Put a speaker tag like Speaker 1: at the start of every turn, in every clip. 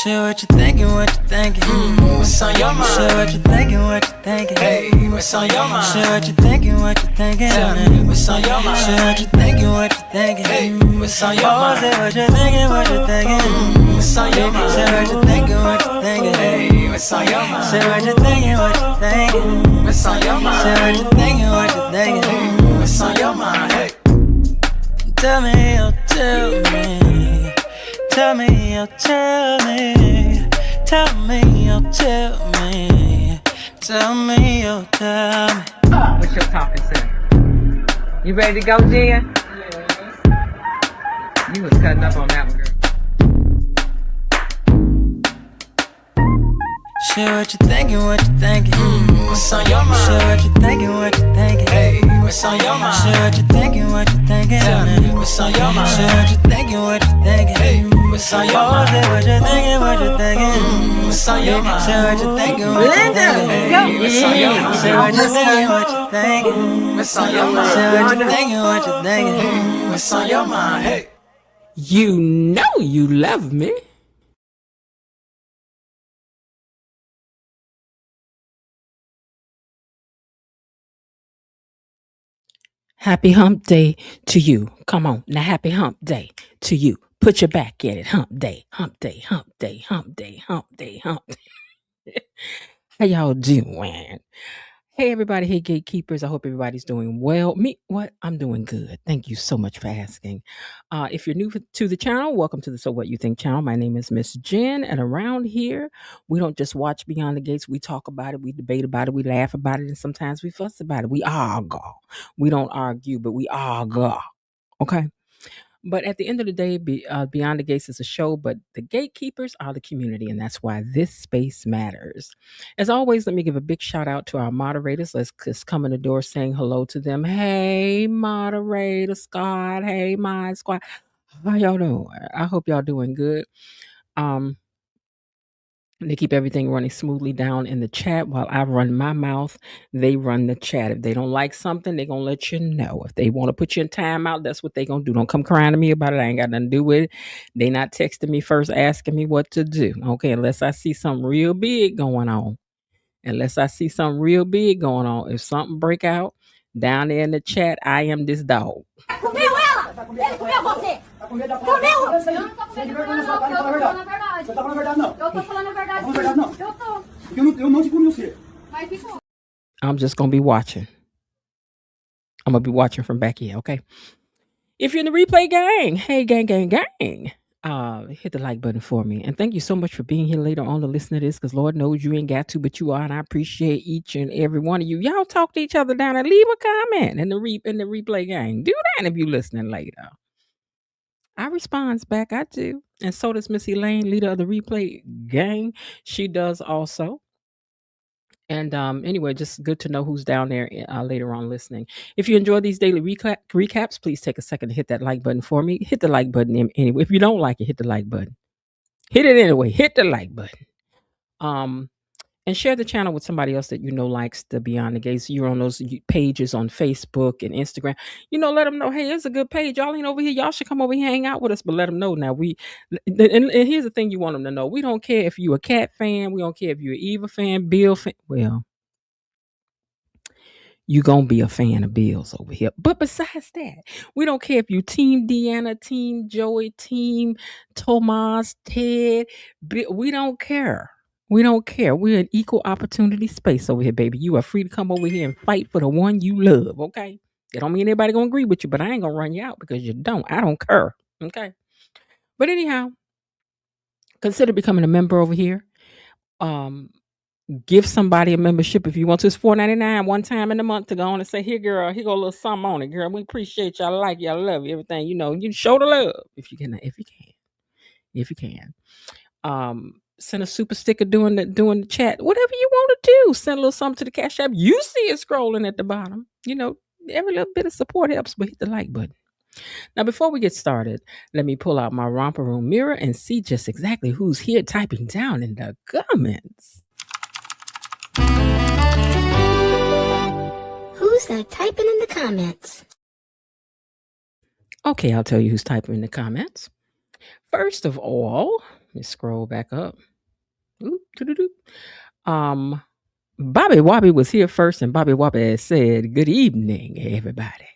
Speaker 1: Share what you thinking, what you thinking. What's on your mind? Share what you thinking, what you thinking. Hey, what's on your mind? Share what you thinking, what you thinking. Tell me, what's on your mind? Share what you thinking, what you thinking. Hey, what's on your mind? Say what you thinking, what you thinking. What's on your mind? Say what you thinking, what you thinking. Hey, what's on your mind? Say what you thinking, what you thinking. What's on your mind? Say what you thinking, what you thinking. Hey, what's on your mind? Hey, tell me, oh, tell me. Tell me, oh, tell me. Tell me, oh, tell me. Tell me, oh, tell me.
Speaker 2: What's your topic, sir? You ready to go, Jen? You was cutting up on that one, girl.
Speaker 1: Share what you thinking, what you thinking. What's on your mind? Share what you thinking, what you thinking. Hey, what's on your mind? Share what you thinking, what you thinking. Tell me, what's on your mind? Share what you thinking, what you thinking. Hey, what's on your mind? Say what you thinking, what you thinking. What's on your mind? Share what you thinking, what you thinking. Hey, what's on your mind? Share what you thinking, what you thinking. What's on your mind? Share what you thinking, what you thinking. Hey, what's on your mind? Hey,
Speaker 3: you know you love me. Happy hump day to you. Come on. Now, happy hump day to you. Put your back in it. Hump day, hump day, hump day, hump day, hump day, hump day. How y'all doing? Hey, everybody. Hey, gatekeepers. I hope everybody's doing well. I'm doing good. Thank you so much for asking. If you're new to the channel, welcome to the So What You Think channel. My name is Miss Jen, and around here, we don't just watch Beyond the Gates. We talk about it, we debate about it, we laugh about it, and sometimes we fuss about it. We argue. We don't argue, but we argue. Okay? But at the end of the day, Beyond the Gates is a show, but the gatekeepers are the community, and that's why this space matters. As always, let me give a big shout out to our moderators. Let's just come in the door saying hello to them. Hey, moderator Scott. Hey, my squad. How y'all doing? I hope y'all doing good. They keep everything running smoothly down in the chat while I run my mouth. They run the chat. If they don't like something, they're going to let you know. If they want to put you in timeout, that's what they're going to do. Don't come crying to me about it. I ain't got nothing to do with it. They not texting me first asking me what to do. Okay, unless I see something real big going on. If something break out, down there in the chat, I am this dog. I'm just going to be watching. I'm going to be watching from back here, okay? If you're in the replay gang, hey, gang, hit the like button for me. And thank you so much for being here later on to listen to this, because Lord knows you ain't got to, but you are, and I appreciate each and every one of you. Y'all talk to each other down and leave a comment in the replay gang. Do that if you're listening later. I responds back. I do. And so does Miss Elaine, leader of the replay gang. She does also. And anyway, just good to know who's down there later on listening. If you enjoy these daily recaps, please take a second to hit that like button for me. Hit the like button anyway. If you don't like it, hit the like button. Hit it anyway. Hit the like button. And share the channel with somebody else that you know likes the Beyond the Gates. You're on those pages on Facebook and Instagram. Let them know, hey, it's a good page. Y'all ain't over here. Y'all should come over here, hang out with us. But let them know now. And here's the thing you want them to know. We don't care if you're a Cat fan. We don't care if you're an Eva fan, Bill fan. Well, you're going to be a fan of Bill's over here. But besides that, we don't care if you Team Deanna, Team Joey, Team Tomas, Ted. We don't care. We don't care. We're an equal opportunity space over here, baby. You are free to come over here and fight for the one you love, okay? That don't mean anybody going to agree with you, but I ain't going to run you out because you don't. I don't care, okay? But anyhow, consider becoming a member over here. Give somebody a membership if you want to. It's $4.99 one time in the month to go on and say, here, girl, here go a little something on it, girl. We appreciate y'all, like y'all, love you, everything. You show the love if you can. Send a super sticker doing the chat. Whatever you want to do. Send a little something to the Cash App. You see it scrolling at the bottom. Every little bit of support helps, but hit the like button. Now, before we get started, let me pull out my romper room mirror and see just exactly who's here typing down in the comments.
Speaker 4: Who's that typing in the comments?
Speaker 3: Okay, I'll tell you who's typing in the comments. First of all, Let me scroll back up. Oop, doo-doo-doo. Bobby Wobby was here first, and Bobby Wobby said, "Good evening, everybody."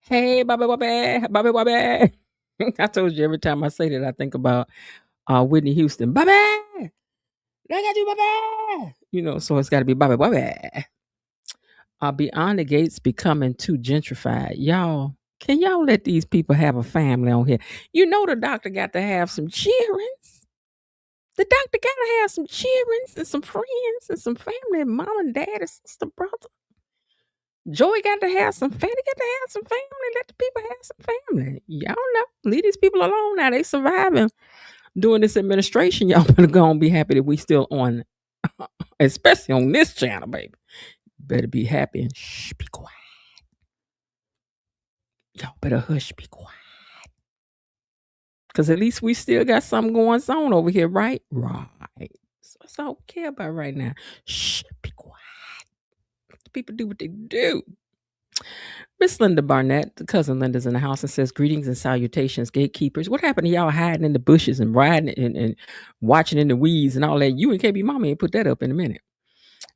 Speaker 3: Hey, Bobby Wobby, Bobby Wobby. I told you every time I say that, I think about Whitney Houston. Bobby, I got you, Bobby. You know, so it's got to be Bobby Wobby. Beyond the Gates becoming too gentrified. Y'all, can y'all let these people have a family on here? You know the doctor got to have some cheerings. The doctor got to have some cheerings and some friends and some family, mom and dad and sister, brother. Joey got to have some family. Got to have some family. Let the people have some family. Y'all know. Leave these people alone now. They surviving during this administration. Y'all better go and be happy that we still on, especially on this channel, baby. Better be happy and shh, be quiet. Y'all better hush, be quiet. Because at least we still got something going on over here, right? Right. So that's all we care about right now. Shh, be quiet. Let the people do what they do. Miss Linda Barnett, the cousin Linda's in the house and says, "Greetings and salutations, gatekeepers. What happened to y'all hiding in the bushes and riding and watching in the weeds and all that? You and KB Mama ain't put that up in a minute."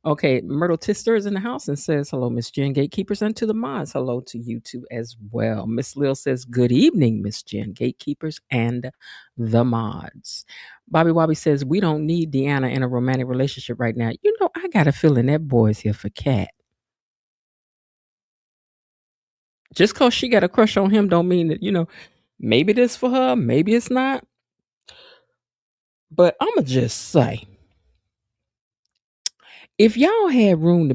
Speaker 3: Okay, Myrtle Tister is in the house and says, "Hello, Miss Jen, gatekeepers, and to the mods. Hello to you too as well." Miss Lil says, "Good evening, Miss Jen, gatekeepers, and the mods." Bobby Wobby says, "We don't need Deanna in a romantic relationship right now. You know, I got a feeling that boy's here for Cat. Just because she got a crush on him don't mean that, you know, maybe this for her, maybe it's not. But I'ma just say, if y'all had room to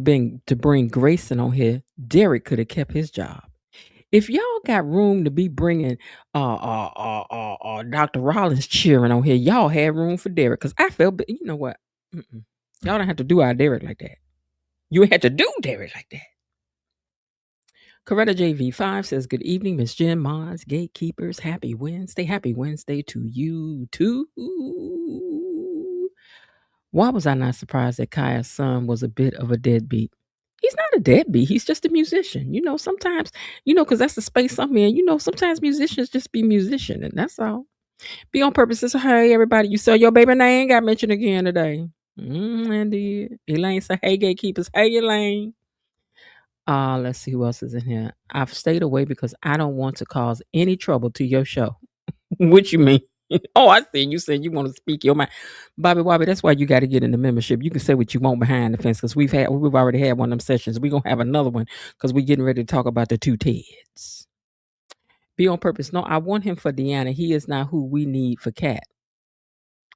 Speaker 3: bring Grayson on here, Derek could have kept his job. If y'all got room to be bringing Dr. Rollins cheering on here, y'all had room for Derek. Because I felt, you know what? Y'all don't have to do our Derek like that. You ain't have to do Derek like that. Coretta JV5 says, "Good evening, Miss Jen, mods, gatekeepers. Happy Wednesday. Happy Wednesday to you too." Why was I not surprised that Kaya's son was a bit of a deadbeat? He's not a deadbeat. He's just a musician. You know, sometimes, you know, because that's the space I'm in. You know, sometimes musicians just be musician, and that's all. Be on purpose. Says, "Hey, everybody, you saw your baby name got mentioned again today." Indeed. Elaine said, "Hey, gatekeepers. Hey, Elaine." Let's see who else is in here. "I've stayed away because I don't want to cause any trouble to your show." What you mean? Oh, I see. You said you want to speak your mind. Bobby Wobby, that's why you got to get in the membership. You can say what you want behind the fence because we've already had one of them sessions. We're gonna have another one because we're getting ready to talk about the two Teds. Be on purpose. No, I want him for Deanna. He is not who we need for Cat.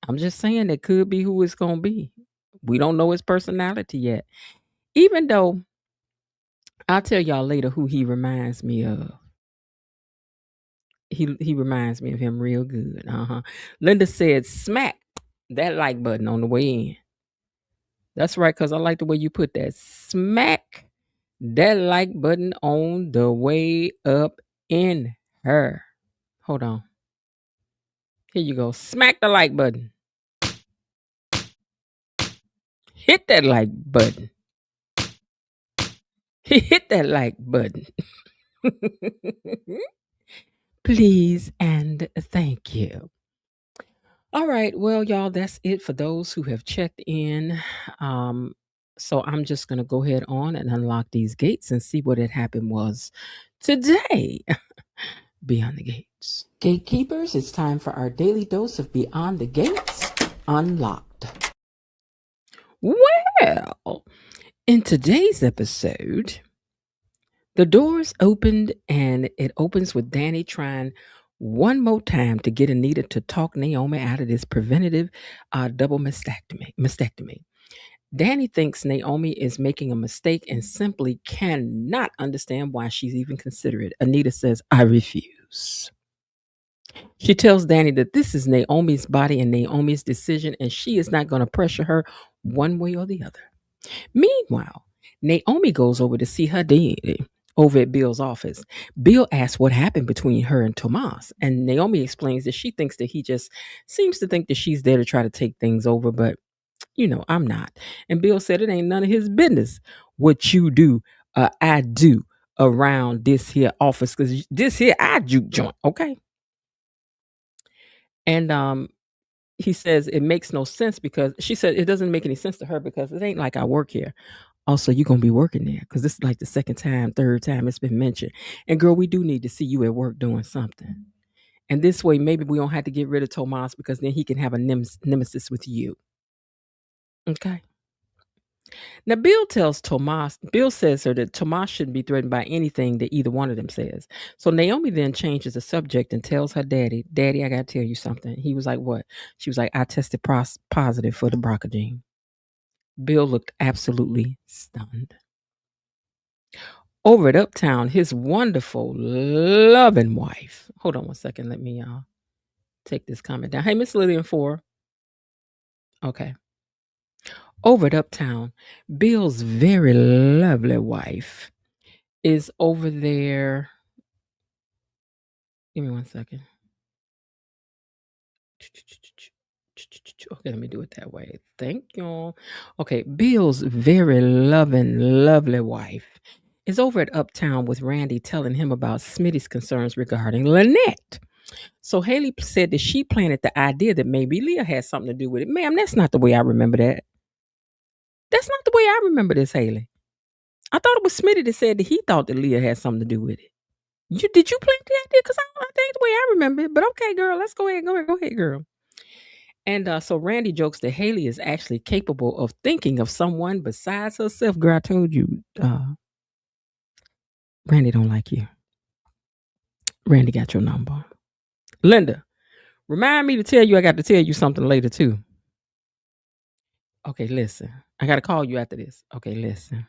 Speaker 3: I'm just saying that could be who it's gonna be. We don't know his personality yet. Even though I'll tell y'all later who he reminds me of. He reminds me of him real good. Linda said, "Smack that like button on the way in." That's right, because I like the way you put that. Smack that like button on the way up in her. Hold on. Here you go. Smack the like button. Hit that like button. Hit that like button. Please and thank you. All right. Well, y'all, that's it for those who have checked in. So I'm just going to go ahead on and unlock these gates and see what had happened was today. Beyond the Gates. Gatekeepers, it's time for our daily dose of Beyond the Gates Unlocked. Well, in today's episode, the doors opened and it opens with Danni trying one more time to get Anita to talk Naomi out of this preventative double mastectomy. Danni thinks Naomi is making a mistake and simply cannot understand why she's even considered it. Anita says, "I refuse." She tells Danni that this is Naomi's body and Naomi's decision, and she is not going to pressure her one way or the other. Meanwhile, Naomi goes over to see her daddy over at Bill's office. Bill asks what happened between her and Tomas, and Naomi explains that she thinks that he just seems to think that she's there to try to take things over, but you know, I'm not. And Bill said it ain't none of his business what you do, I do around this here office, because this here I juke joint, okay? And he says it makes no sense because she said it doesn't make any sense to her because it ain't like I work here. Also, you're gonna be working there because this is like the second time, third time it's been mentioned. And girl, we do need to see you at work doing something. And this way, maybe we don't have to get rid of Tomas because then he can have a nemesis with you. Okay. Now, Bill says her that Tomas shouldn't be threatened by anything that either one of them says. So Naomi then changes the subject and tells her daddy, Daddy, I got to tell you something. He was like, what? She was like, I tested positive for the BRCA gene. Bill looked absolutely stunned. Over at Uptown, his wonderful, loving wife. Hold on one second. Let me take this comment down. Hey, Miss Lillian 4. Okay. Over at Uptown, Bill's very lovely wife is over there. Give me one second. Okay, let me do it that way. Thank you. Okay, Bill's very loving, lovely wife is over at Uptown with Randy telling him about Smitty's concerns regarding Lynette. So Hailey said that she planted the idea that maybe Leah had something to do with it. Ma'am, that's not the way I remember that. That's not the way I remember this, Hailey. I thought it was Smitty that said that he thought that Leah had something to do with it. Did you plant the idea? Because I think the way I remember it. But okay, girl, let's go ahead, girl. And so Randy jokes that Hailey is actually capable of thinking of someone besides herself. Girl, I told you, Randy don't like you. Randy got your number. Linda, remind me to tell you I got to tell you something later too. Okay, listen. I got to call you after this. Okay, listen.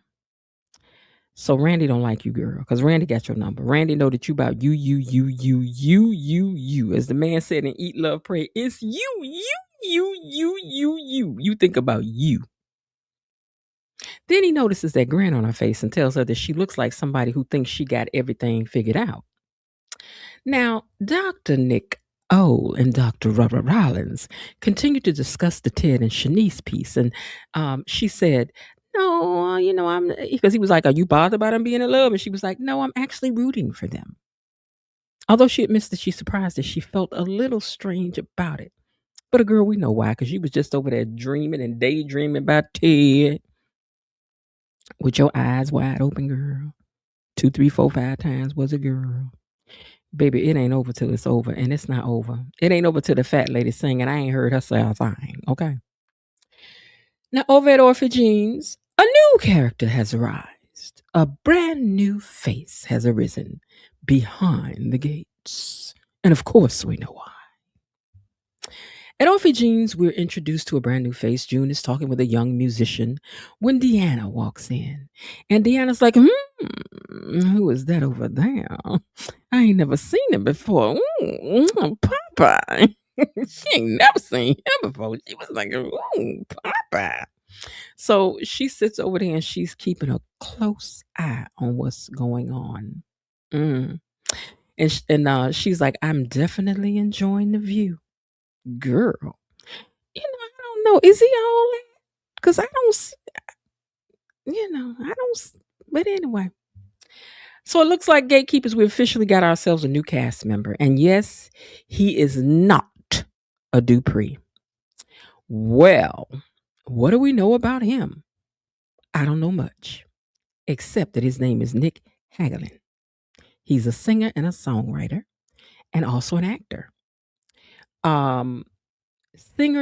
Speaker 3: So Randy don't like you, girl, because Randy got your number. Randy know that you about you. As the man said in Eat, Love, Pray, it's you. You think about you. Then he notices that grin on her face and tells her that she looks like somebody who thinks she got everything figured out. Now, Dr. Nicole and Dr. Robert Rollins continue to discuss the Ted and Shanice piece. And she said, no, I'm, because he was like, are you bothered about them being in love? And she was like, no, I'm actually rooting for them. Although she admits that she's surprised that she felt a little strange about it. But girl, we know why, because she was just over there dreaming and daydreaming about Ted. With your eyes wide open, girl. 2, 3, 4, 5 times was a girl. Baby, it ain't over till it's over, and it's not over. It ain't over till the fat lady singing. I ain't heard her say a thing, okay? Now, over at Orphagene's, a new character has arisen. A brand new face has arisen behind the gates. And of course, we know why. At Orphagene's, we're introduced to a brand new face. June is talking with a young musician when Deanna walks in. And Deanna's like, who is that over there? I ain't never seen him before. Popeye. She ain't never seen him before. She was like, Popeye. So she sits over there and she's keeping a close eye on what's going on. And she's like, I'm definitely enjoying the view. Girl, I don't know. Is he all that? Because I don't, but anyway. So it looks like Gatekeepers, we officially got ourselves a new cast member. And yes, he is not a Dupree. Well, what do we know about him? I don't know much, except that his name is Nick Hagelin. He's a singer and a songwriter and also an actor. Singer,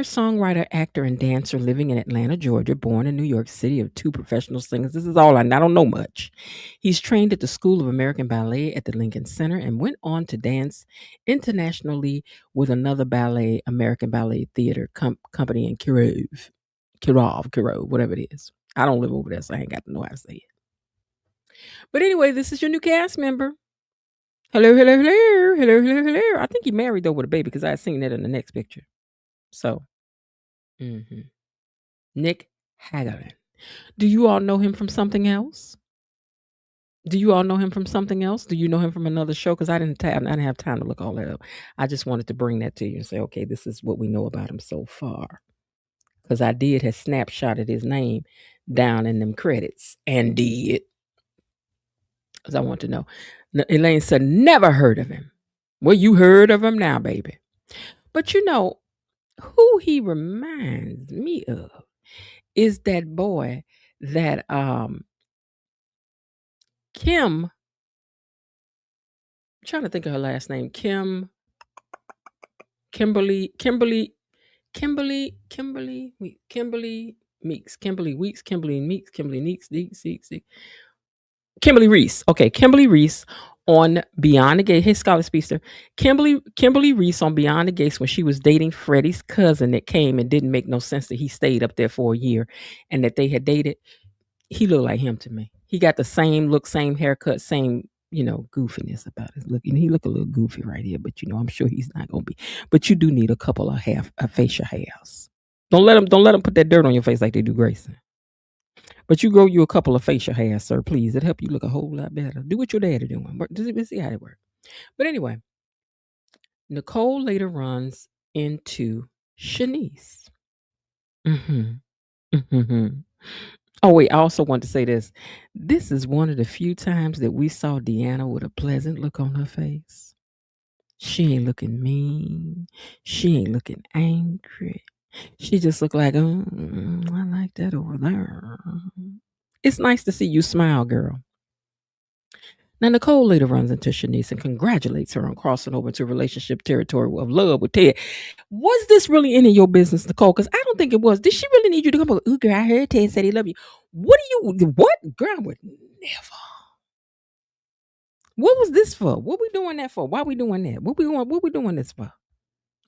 Speaker 3: songwriter, actor, and dancer living in Atlanta, Georgia, born in New York City of 2 professional singers. This is all I don't know much. He's trained at the School of American Ballet at the Lincoln Center and went on to dance internationally with another ballet, American Ballet Theater company in Kirov, whatever it is. I don't live over there, so I ain't got to know how to say it. But anyway, this is your new cast member. Hello. I think he married though with a baby because I had seen that in the next picture. So, Nick Hagelin. Do you all know him from something else? Do you know him from another show? Because I didn't have time to look all that up. I just wanted to bring that to you and say, okay, this is what we know about him so far. Because I did have snapshotted his name down in them credits and did. Because I want to know. Elaine said, never heard of him. Well, you heard of him now, baby. But who he reminds me of is that boy that Kim, I'm trying to think of her last name. Kimberly Meeks, Kimberly Meeks. Kimberly Reese. Okay, Kimberly Reese on Beyond the Gate. Hey, Scholar Speedster. Kimberly Reese on Beyond the Gates when she was dating Freddie's cousin that came and didn't make no sense that he stayed up there for a year and that they had dated. He looked like him to me. He got the same look, same haircut, same, goofiness about his look. And he look a little goofy right here, but I'm sure he's not gonna be. But you do need a couple of facial hairs. Don't let them put that dirt on your face like they do Grayson. But you grow you a couple of facial hairs, sir, please. It help you look a whole lot better. Do what your daddy doing. Let's see how it works. But anyway, Nicole later runs into Shanice. Mm-hmm. Mm-hmm. Oh, wait, I also want to say this. This is one of the few times that we saw Deanna with a pleasant look on her face. She ain't looking mean. She ain't looking angry. She just looked like, I like that over there. It's nice to see you smile, girl. Now, Nicole later runs into Shanice and congratulates her on crossing over to relationship territory of love with Ted. Was this really any of your business, Nicole? Because I don't think it was. Did she really need you to come over? Ooh, girl, I heard Ted said he loved you. What? Girl, I would never. What was this for? What we doing that for? Why we doing that? What we doing this for?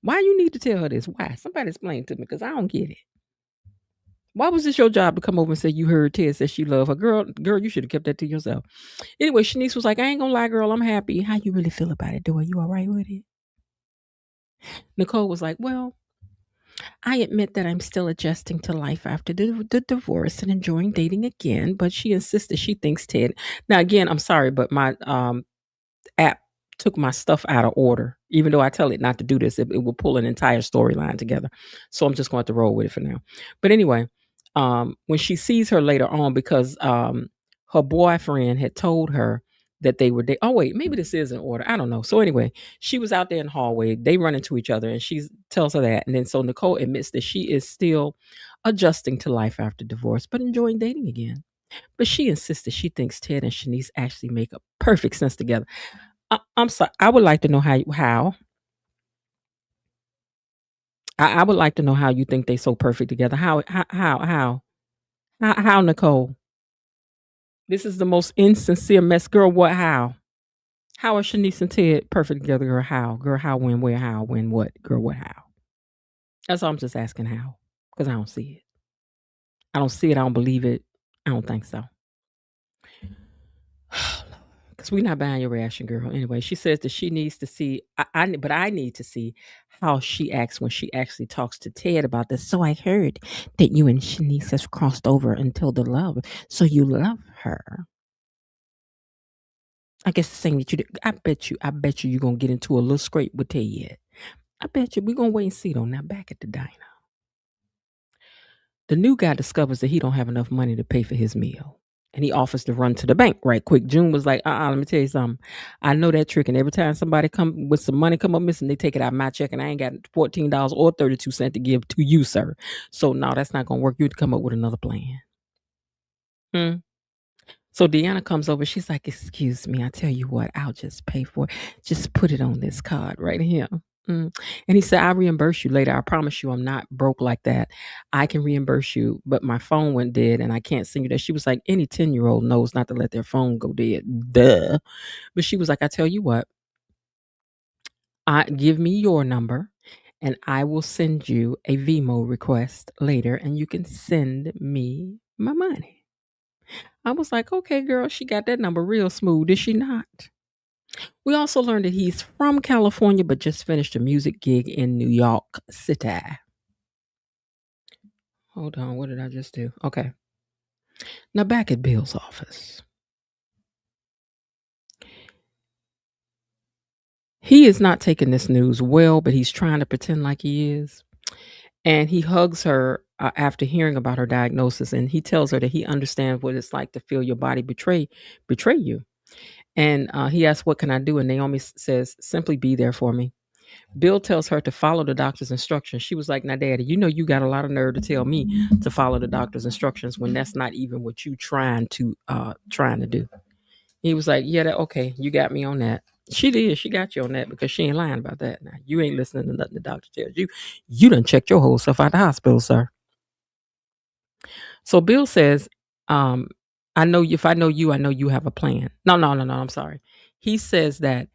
Speaker 3: Why you need to tell her this? Why? Somebody explain to me because I don't get it. Why was this your job to come over and say you heard Ted say she loved her? Girl, you should have kept that to yourself. Anyway, Shanice was like, I ain't gonna lie, girl, I'm happy. How you really feel about it, though? Are you all right with it? Nicole was like, well, I admit that I'm still adjusting to life after the divorce and enjoying dating again, but she insisted she thinks Ted. Now, again, I'm sorry, but my app took my stuff out of order. Even though I tell it not to do this, it will pull an entire storyline together. So I'm just going to roll with it for now. But anyway, when she sees her later on, because her boyfriend had told her that they were oh wait, maybe this is in order, I don't know. So anyway, she was out there in the hallway, they run into each other, and she tells her that, and then so Nicole admits that she is still adjusting to life after divorce but enjoying dating again. But she insists that she thinks Ted and Shanice actually make a perfect sense together. I'm sorry, I would like to know how I would like to know how you think they so perfect together. How Nicole? This is the most insincere mess, girl. What? How? How are Shanice and Ted perfect together, girl? How? Girl, how, when, where, how, when, what? Girl, what, how? That's all I'm just asking how. Because I don't see it. I don't see it. I don't believe it. I don't think so. Because we're not buying your reaction, girl. Anyway, she says that she needs to see, but I need to see how she acts when she actually talks to Ted about this. So I heard that you and Shanice have crossed over until the love. So you love her. I guess the same that you did. I bet you you're going to get into a little scrape with Ted. I bet you we're going to wait and see though. Now back at the diner. The new guy discovers that he don't have enough money to pay for his meal. And he offers to run to the bank right quick. June was like, let me tell you something. I know that trick. And every time somebody come with some money come up missing, they take it out of my check. And I ain't got $14 or 32 cents to give to you, sir. So no, that's not going to work. You have to come up with another plan. So Deanna comes over. She's like, excuse me. I tell you what, I'll just pay for it. Just put it on this card right here. And he said, I'll reimburse you later. I promise you I'm not broke like that. I can reimburse you, but my phone went dead and I can't send you that. She was like, any 10-year-old knows not to let their phone go dead. Duh. But she was like, I tell you what, give me your number and I will send you a Vimo request later and you can send me my money. I was like, okay, girl, she got that number real smooth, is she not? We also learned that he's from California, but just finished a music gig in New York City. Hold on, what did I just do? Okay. Now back at Bill's office. He is not taking this news well, but he's trying to pretend like he is. And he hugs her after hearing about her diagnosis, and he tells her that he understands what it's like to feel your body betray you. And he asks, what can I do? And Naomi says, simply be there for me. Bill tells her to follow the doctor's instructions. She was like, now, Daddy, you know you got a lot of nerve to tell me to follow the doctor's instructions when that's not even what you trying to do. He was like, yeah, okay, you got me on that. She did. She got you on that because she ain't lying about that. Now, you ain't listening to nothing the doctor tells you. You done checked your whole self out the hospital, sir. So Bill says, I know if I know you, I know you have a plan. No, I'm sorry. He says that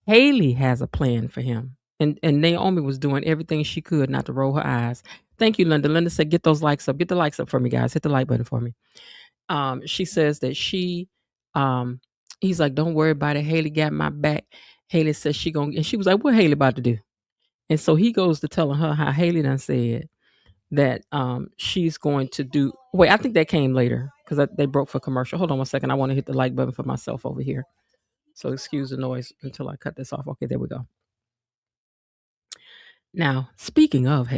Speaker 3: Hailey has a plan for him. And Naomi was doing everything she could not to roll her eyes. Thank you, Linda. Linda said, get those likes up. Get the likes up for me, guys. Hit the like button for me. She says that he's like, don't worry about it. Hailey got my back. Hailey says and she was like, what Hailey about to do? And so he goes to telling her how Hailey done said that she's going to do. Wait, I think that came later because they broke for commercial. Hold on 1 second. I want to hit the like button for myself over here. So excuse the noise until I cut this off. Okay, there we go. Now, speaking of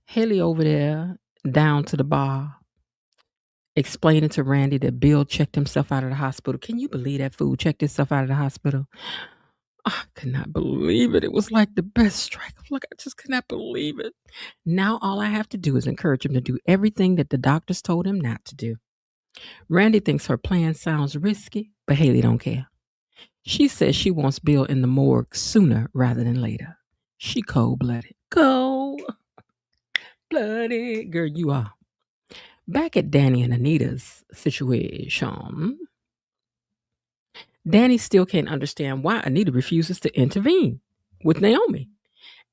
Speaker 3: Hailey over there down to the bar explaining to Randy that Bill checked himself out of the hospital. Can you believe that fool checked himself out of the hospital? I could not believe it. It was like the best strike of luck. I just could not believe it. Now all I have to do is encourage him to do everything that the doctors told him not to do. Randy thinks her plan sounds risky, but Hailey don't care. She says she wants Bill in the morgue sooner rather than later. She cold-blooded. Cold-blooded. Girl, you are. Back at Danni and Anita's situation, Danni still can't understand why Anita refuses to intervene with Naomi.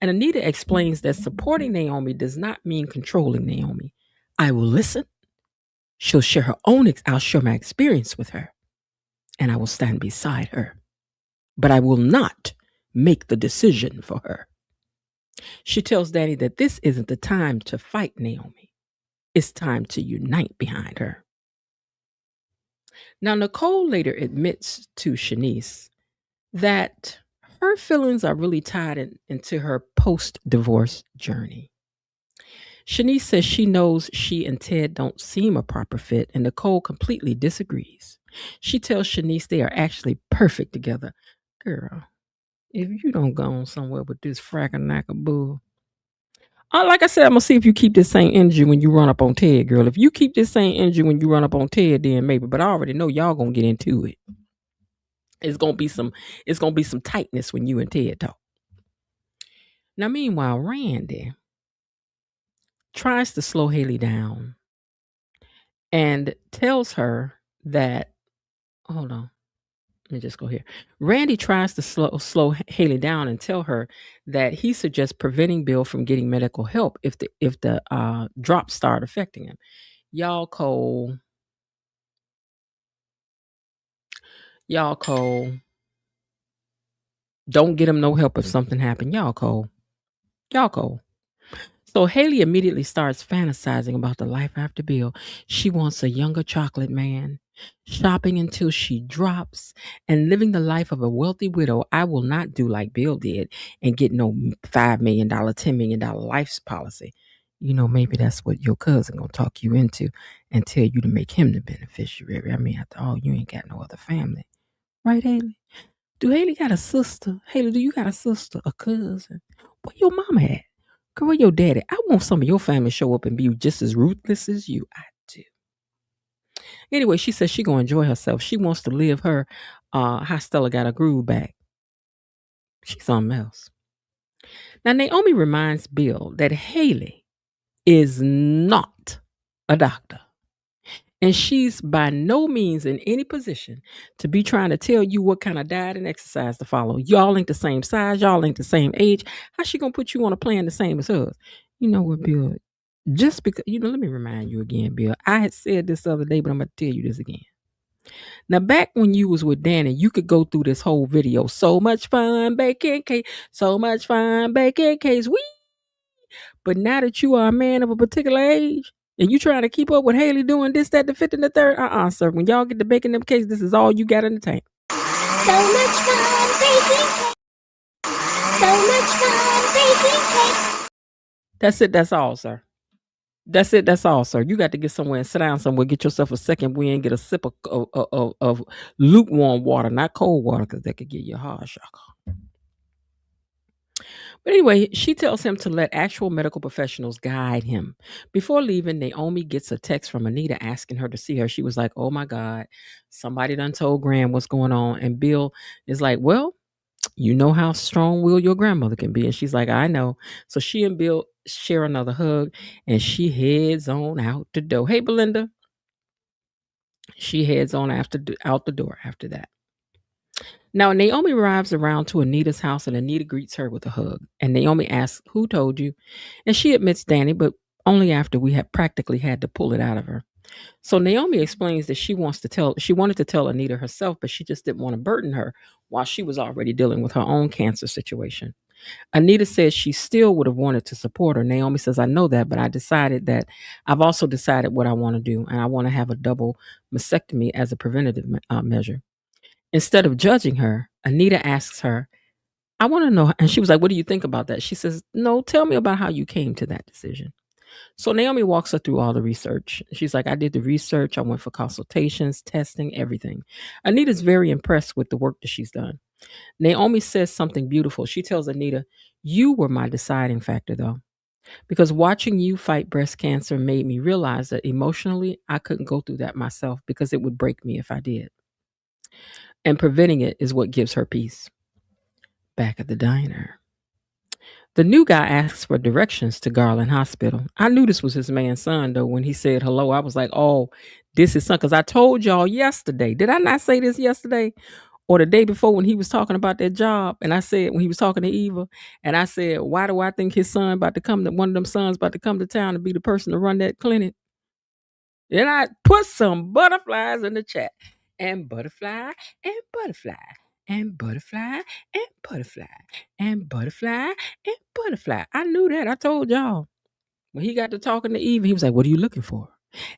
Speaker 3: And Anita explains that supporting Naomi does not mean controlling Naomi. I will listen. She'll share her own, I'll share my experience with her. And I will stand beside her. But I will not make the decision for her. She tells Danni that this isn't the time to fight Naomi. It's time to unite behind her. Now, Nicole later admits to Shanice that her feelings are really tied into her post-divorce journey. Shanice says she knows she and Ted don't seem a proper fit, and Nicole completely disagrees. She tells Shanice they are actually perfect together. Girl, if you don't go on somewhere with this frack-a-knack-a-bull, like I said, I'm going to see if you keep this same energy when you run up on Ted, girl. If you keep this same energy when you run up on Ted, then maybe. But I already know y'all going to get into it. It's going to be some tightness when you and Ted talk. Now, meanwhile, Randy tries to slow Hailey down and tells her that, hold on. Let me just go here. Randy tries to slow Hailey down and tell her that he suggests preventing Bill from getting medical help if the drops start affecting him. Y'all cold. Don't get him no help if something happened. Y'all cold. So Hailey immediately starts fantasizing about the life after Bill. She wants a younger chocolate man, shopping until she drops, and living the life of a wealthy widow. I will not do like Bill did and get no $5 million, $10 million life policy. You know, maybe that's what your cousin gonna talk you into and tell you to make him the beneficiary. I mean, after all, you ain't got no other family. Right, Hailey? Do Hailey got a sister? Hailey, do you got a sister, a cousin? Where your mama at? Girl, where your daddy? I want some of your family to show up and be just as ruthless as you. I do. Anyway, she says she gonna enjoy herself. She wants to live her how Stella got a groove back. She's something else. Now, Naomi reminds Bill that Hailey is not a doctor. And she's by no means in any position to be trying to tell you what kind of diet and exercise to follow. Y'all ain't the same size. Y'all ain't the same age. How's she going to put you on a plan the same as hers? You know what, Bill? Just because, let me remind you again, Bill. I had said this the other day, but I'm going to tell you this again. Now, back when you was with Danni, you could go through this whole video. So much fun baking cake. So much fun baking cakes. Wee! But now that you are a man of a particular age, and you trying to keep up with Hailey doing this, that, the fifth, and the third? Sir. When y'all get to baking them cakes, this is all you got in the tank.
Speaker 4: So much fun baking cakes. So much fun baking cakes.
Speaker 3: That's it. That's all, sir. That's it. That's all, sir. You got to get somewhere and sit down somewhere. Get yourself a second wind. Get a sip of lukewarm water, not cold water, because that could give you a heart shock. But anyway, she tells him to let actual medical professionals guide him. Before leaving, Naomi gets a text from Anita asking her to see her. She was like, oh my God, somebody done told Graham what's going on. And Bill is like, well, you know how strong willed your grandmother can be. And she's like, I know. So she and Bill share another hug and she heads on out the door. Hey, Belinda. She heads on out the door after that. Now, Naomi arrives around to Anita's house and Anita greets her with a hug. And Naomi asks, who told you? And she admits Danni, but only after we had practically had to pull it out of her. So Naomi explains that she wanted to tell Anita herself, but she just didn't want to burden her while she was already dealing with her own cancer situation. Anita says she still would have wanted to support her. Naomi says, I know that, but I've also decided what I want to do, and I want to have a double mastectomy as a preventative measure. Instead of judging her, Anita asks her, I want to know. And she was like, what do you think about that? She says, no, tell me about how you came to that decision. So Naomi walks her through all the research. She's like, I did the research. I went for consultations, testing, everything. Anita's very impressed with the work that she's done. Naomi says something beautiful. She tells Anita, you were my deciding factor, though, because watching you fight breast cancer made me realize that emotionally, I couldn't go through that myself because it would break me if I did. And preventing it is what gives her peace. Back at the diner, the new guy asks for directions to Garland Hospital. I knew this was his man's son, though. When he said hello, I was like, oh, this is son. Because I told y'all yesterday. Did I not say this yesterday? Or the day before when he was talking about that job? And I said, when he was talking to Eva, and I said, why do I think his son one of them sons about to come to town and be the person to run that clinic? Then I put some butterflies in the chat. And butterfly, and butterfly, and butterfly, and butterfly, and butterfly, and butterfly. I knew that. I told y'all. When he got to talking to Eve, he was like, what are you looking for?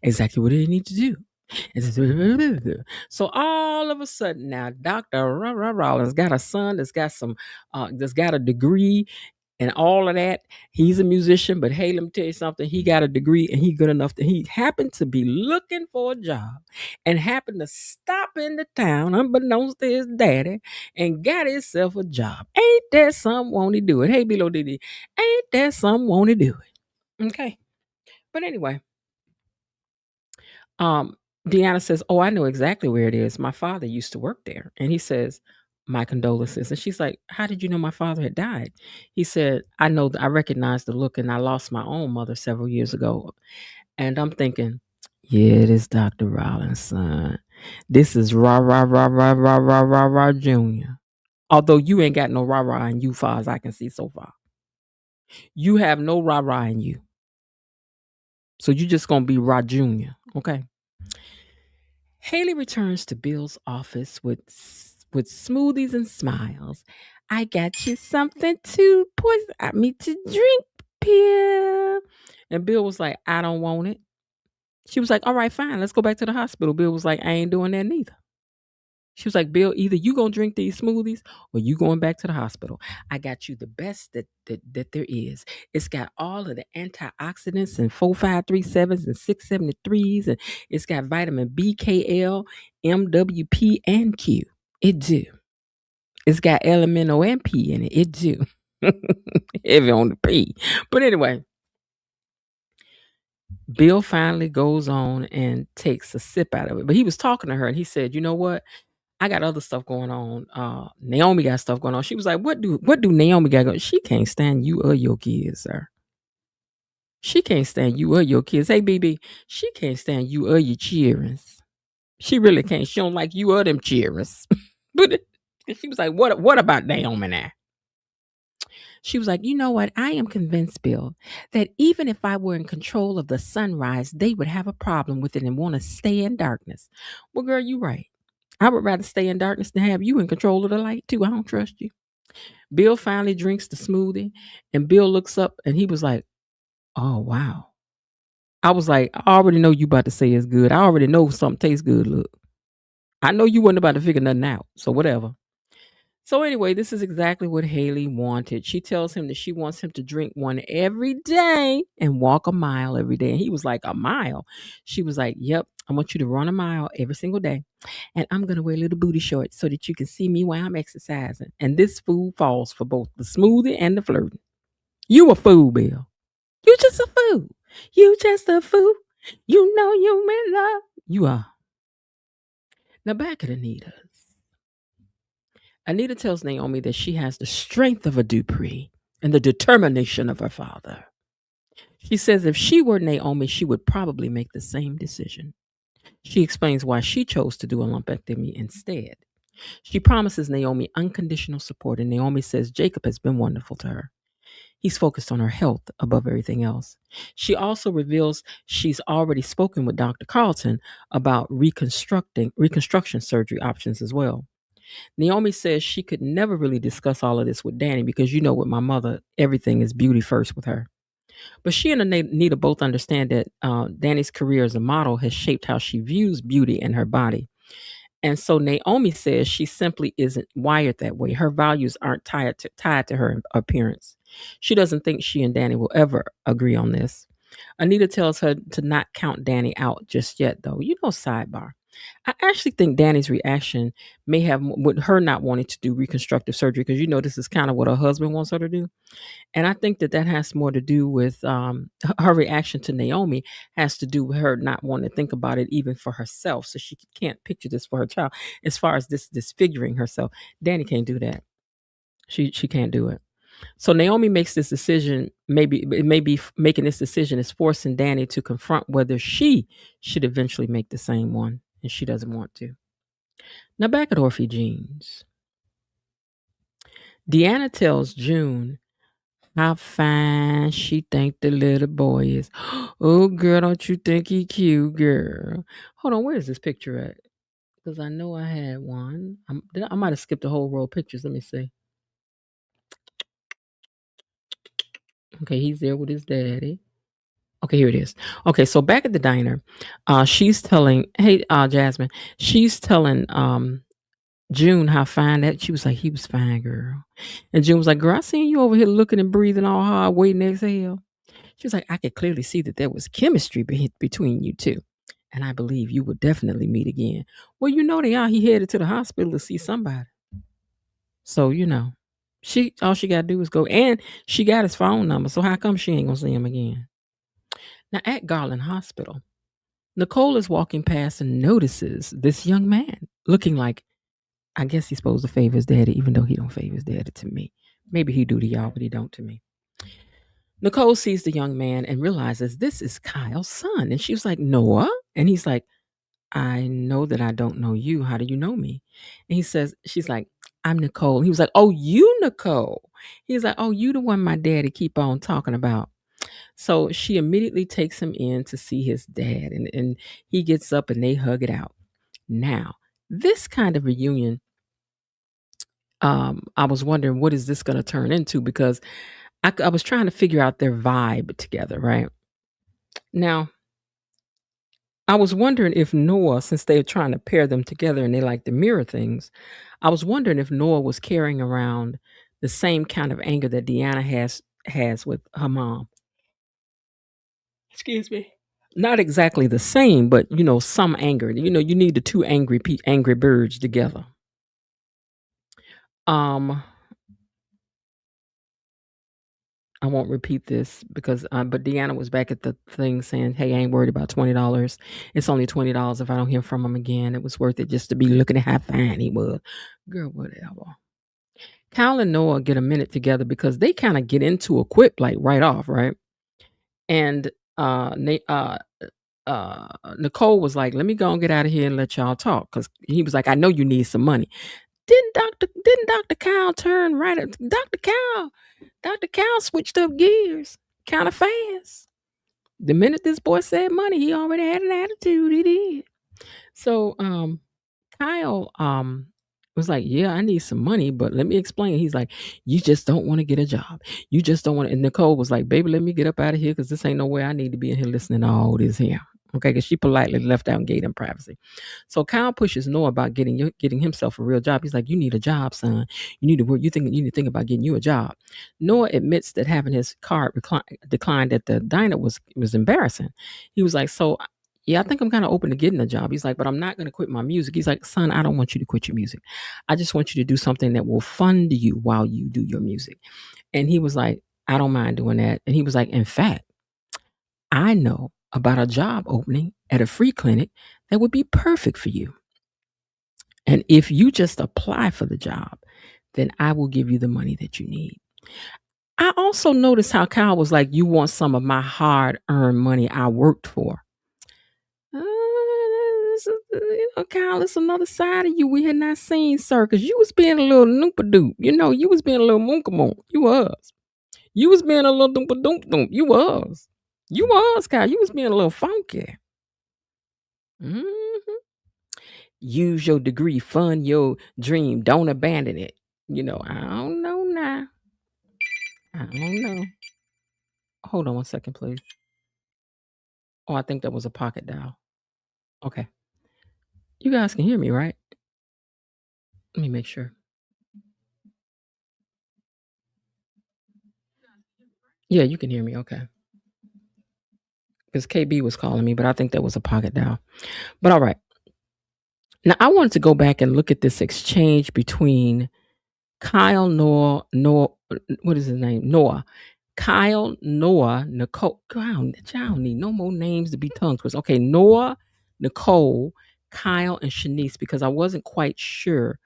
Speaker 3: Exactly what do you need to do? So all of a sudden now, Dr. Rollins got a son that's got a degree and all of that. He's a musician, but hey, let me tell you something. He got a degree and he good enough that he happened to be looking for a job and happened to stop in the town, unbeknownst to his daddy, and got himself a job. Ain't that something? Won't he do it? Hey, Bilo Diddy, ain't that something? Won't he do it? Okay. But anyway, Deanna says, oh, I know exactly where it is. My father used to work there. And he says, my condolences. And she's like, how did you know my father had died? He said, I recognized the look and I lost my own mother several years ago. And I'm thinking, yeah, this Dr. Rollins' son. This is rah, Junior. Although you ain't got no rah in you far as I can see so far. You have no rah in you. So you just going to be Rah Junior. Okay. Hailey returns to Bill's office with smoothies and smiles. I got you something to drink, Bill. And Bill was like, I don't want it. She was like, all right, fine. Let's go back to the hospital. Bill was like, I ain't doing that neither. She was like, Bill, either you going to drink these smoothies or you going back to the hospital. I got you the best that there is. It's got all of the antioxidants and 4537s and 673s. And it's got vitamin B, KL, MWP, and Q. It do. It's got elemental and P in it. It do. Heavy on the P. But anyway, Bill finally goes on and takes a sip out of it. But he was talking to her and he said, you know what? I got other stuff going on. Naomi got stuff going on. She was like, what do Naomi got going? She can't stand you or your kids, sir. She can't stand you or your kids. Hey, BB, she can't stand you or your cheerings. She really can't. She don't like you or them cheerings. But she was like, what about Naomi now? She was like, you know what? I am convinced, Bill, that even if I were in control of the sunrise, they would have a problem with it and want to stay in darkness. Well, girl, you right. I would rather stay in darkness than have you in control of the light, too. I don't trust you. Bill finally drinks the smoothie, and Bill looks up, and he was like, oh, wow. I was like, I already know you about to say it's good. I already know something tastes good, look. I know you wasn't about to figure nothing out, so whatever. So anyway, this is exactly what Hailey wanted. She tells him that she wants him to drink one every day and walk a mile every day. And he was like, a mile? She was like, yep, I want you to run a mile every single day. And I'm going to wear little booty shorts so that you can see me while I'm exercising. And this fool falls for both the smoothie and the flirting. You a fool, Bill. You just a fool. You just a fool. You know you in love. You are. Now back at Anita's. Anita tells Naomi that she has the strength of a Dupree and the determination of her father. She says if she were Naomi, she would probably make the same decision. She explains why she chose to do a lumpectomy instead. She promises Naomi unconditional support, and Naomi says Jacob has been wonderful to her. He's focused on her health above everything else. She also reveals she's already spoken with Dr. Carlton about reconstruction surgery options as well. Naomi says she could never really discuss all of this with Danni because you know with my mother, everything is beauty first with her. But she and Anita both understand that Danni's career as a model has shaped how she views beauty and her body. And so Naomi says she simply isn't wired that way. Her values aren't tied to her appearance. She doesn't think she and Danni will ever agree on this. Anita tells her to not count Danni out just yet, though. Sidebar. I actually think Danni's reaction may have with her not wanting to do reconstructive surgery because this is kind of what her husband wants her to do. And I think that has more to do with her reaction to Naomi has to do with her not wanting to think about it even for herself. So she can't picture this for her child. As far as this disfiguring herself, Danni can't do that. She can't do it. So Naomi makes this decision. Maybe making this decision is forcing Danni to confront whether she should eventually make the same one, and she doesn't want to. Now back at Orphe Jeans, Deanna tells June how fine she think the little boy is. Oh, girl, don't you think he cute, girl? Hold on, where is this picture at? Because I know I had one. I might have skipped a whole row of pictures. Let me see. Okay, he's there with his daddy. Okay, here it is. Okay, so back at the diner, she's telling, hey, Jasmine, she's telling June how fine that she was like, he was fine, girl. And June was like, girl, I seen you over here looking and breathing all hard, waiting to exhale. She was like, I could clearly see that there was chemistry between you two. And I believe you would definitely meet again. Well, they are. He headed to the hospital to see somebody. So, all she got to do is go. And she got his phone number. So how come she ain't going to see him again? Now, at Garland Hospital, Nicole is walking past and notices this young man looking like, I guess he's supposed to favor his daddy, even though he don't favor his daddy to me. Maybe he do to y'all, but he don't to me. Nicole sees the young man and realizes this is Kyle's son. And she was like, Noah? And he's like, I know that I don't know you. How do you know me? And she's like, I'm Nicole. He was like, oh, you Nicole. He's like, oh, you the one my daddy keep on talking about. So she immediately takes him in to see his dad. And he gets up and they hug it out. Now, this kind of reunion, I was wondering, what is this going to turn into? Because I was trying to figure out their vibe together, right? Now, I was wondering if Noah, since they're trying to pair them together and they like to mirror things, I was wondering if Noah was carrying around the same kind of anger that Deanna has with her mom. Excuse me. Not exactly the same, but some anger. You need the two angry birds together. I won't repeat this because, but Deanna was back at the thing saying, hey, I ain't worried about $20. It's only $20 if I don't hear from him again. It was worth it just to be looking at how fine he was. Girl, whatever. Kyle and Noah get a minute together because they kind of get into a quip like right off, right? And Nicole was like, let me go and get out of here and let y'all talk. Because he was like, I know you need some money. Didn't Dr. Kyle turn right at Dr. Kyle switched up gears kind of fast. The minute this boy said money, he already had an attitude. He did. So Kyle was like, yeah, I need some money, but let me explain. He's like, you just don't want to get a job. You just don't want to. And Nicole was like, baby, let me get up out of here because this ain't no way I need to be in here listening to all this here. Okay, because she politely left out and gave him privacy. So Kyle pushes Noah about getting himself a real job. He's like, "You need a job, son. You need to work. You need to think about getting you a job." Noah admits that having his card declined at the diner was embarrassing. He was like, "So, yeah, I think I'm kind of open to getting a job." He's like, "But I'm not going to quit my music." He's like, "Son, I don't want you to quit your music. I just want you to do something that will fund you while you do your music." And he was like, "I don't mind doing that." And he was like, "In fact, I know about a job opening at a free clinic that would be perfect for you. And if you just apply for the job, then I will give you the money that you need." I also noticed how Kyle was like, "You want some of my hard earned money I worked for." Kyle, it's another side of you we had not seen, sir, because you was being a little noopa-doop. You was being a little moonka-moon. You was. You was being a little doompa-doomp-doomp. You was. You was, Kyle. You was being a little funky. Mhm. Use your degree, fund your dream. Don't abandon it. I don't know now. I don't know. Hold on one second, please. Oh, I think that was a pocket dial. Okay. You guys can hear me, right? Let me make sure. Yeah, you can hear me. Okay. Because KB was calling me, but I think that was a pocket dial. But all right. Now, I wanted to go back and look at this exchange between Kyle, Noah, what is his name? Noah. Kyle, Noah, Nicole. God, I don't need no more names to be tongue twisters. Okay, Noah, Nicole, Kyle, and Shanice, because I wasn't quite sure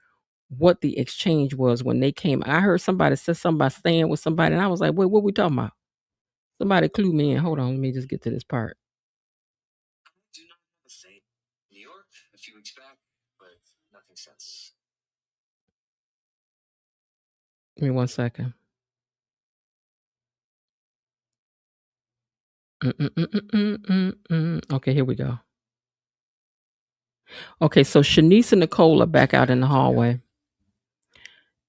Speaker 3: what the exchange was when they came. I heard somebody say something about staying with somebody, and I was like, wait, what we talking about? Somebody clue me in. Hold on, let me just get to this part. Give me 1 second. Okay, here we go. Okay, so Shanice and Nicole are back out in the hallway.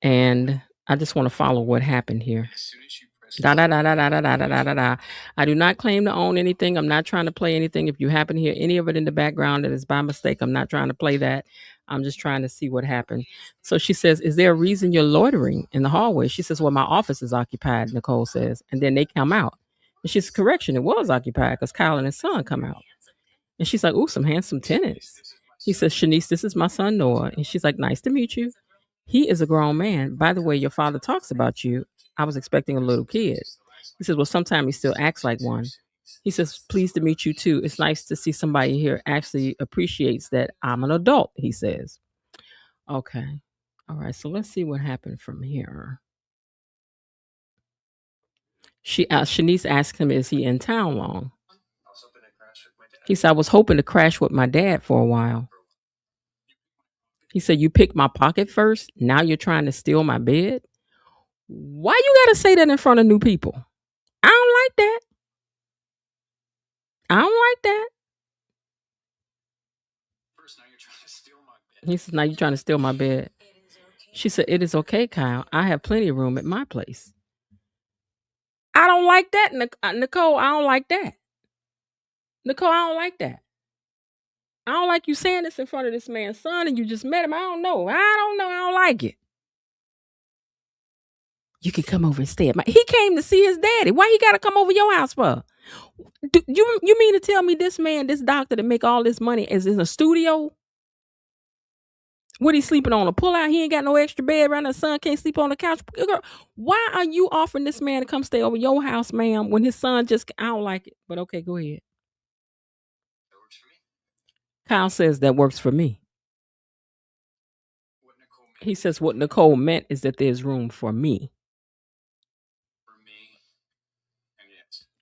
Speaker 3: And I just want to follow what happened here. Da da da da da da da da da da. I do not claim to own anything. I'm not trying to play anything. If you happen to hear any of it in the background, that is by mistake. I'm not trying to play that. I'm just trying to see what happened. So she says, "Is there a reason you're loitering in the hallway?" She says, "Well, my office is occupied," Nicole says. And then they come out. And she's correction, it was occupied because Kyle and his son come out. And she's like, "Ooh, some handsome tenants." He says, "Shanice, this is my son Noah." And she's like, "Nice to meet you. He is a grown man. By the way, your father talks about you. I was expecting a little kid." He says, "Well, sometimes he still acts like one." He says, "Pleased to meet you too. It's nice to see somebody here actually appreciates that I'm an adult," he says. Okay. All right. So let's see what happened from here. Shanice asked him, "Is he in town long?" He said, "I was hoping to crash with my dad for a while." He said, "You picked my pocket first. Now you're trying to steal my bed. Why you gotta say that in front of new people? I don't like that. I don't like that." He says, "Now you're trying to steal my bed." She said, "It is okay, Kyle. I have plenty of room at my place." I don't like that, Nicole. I don't like that. Nicole, I don't like that. I don't like you saying this in front of this man's son and you just met him. I don't know. I don't like it. You can come over and stay at my. He came to see his daddy. Why he got to come over your house for? You mean to tell me this man, this doctor that make all this money is in a studio? What he sleeping on a pull-out? He ain't got no extra bed around. His son can't sleep on the couch. Girl, why are you offering this man to come stay over your house, ma'am, when his son just... I don't like it. But okay, go ahead. Kyle says that works for me. He says what Nicole meant is that there's room for me.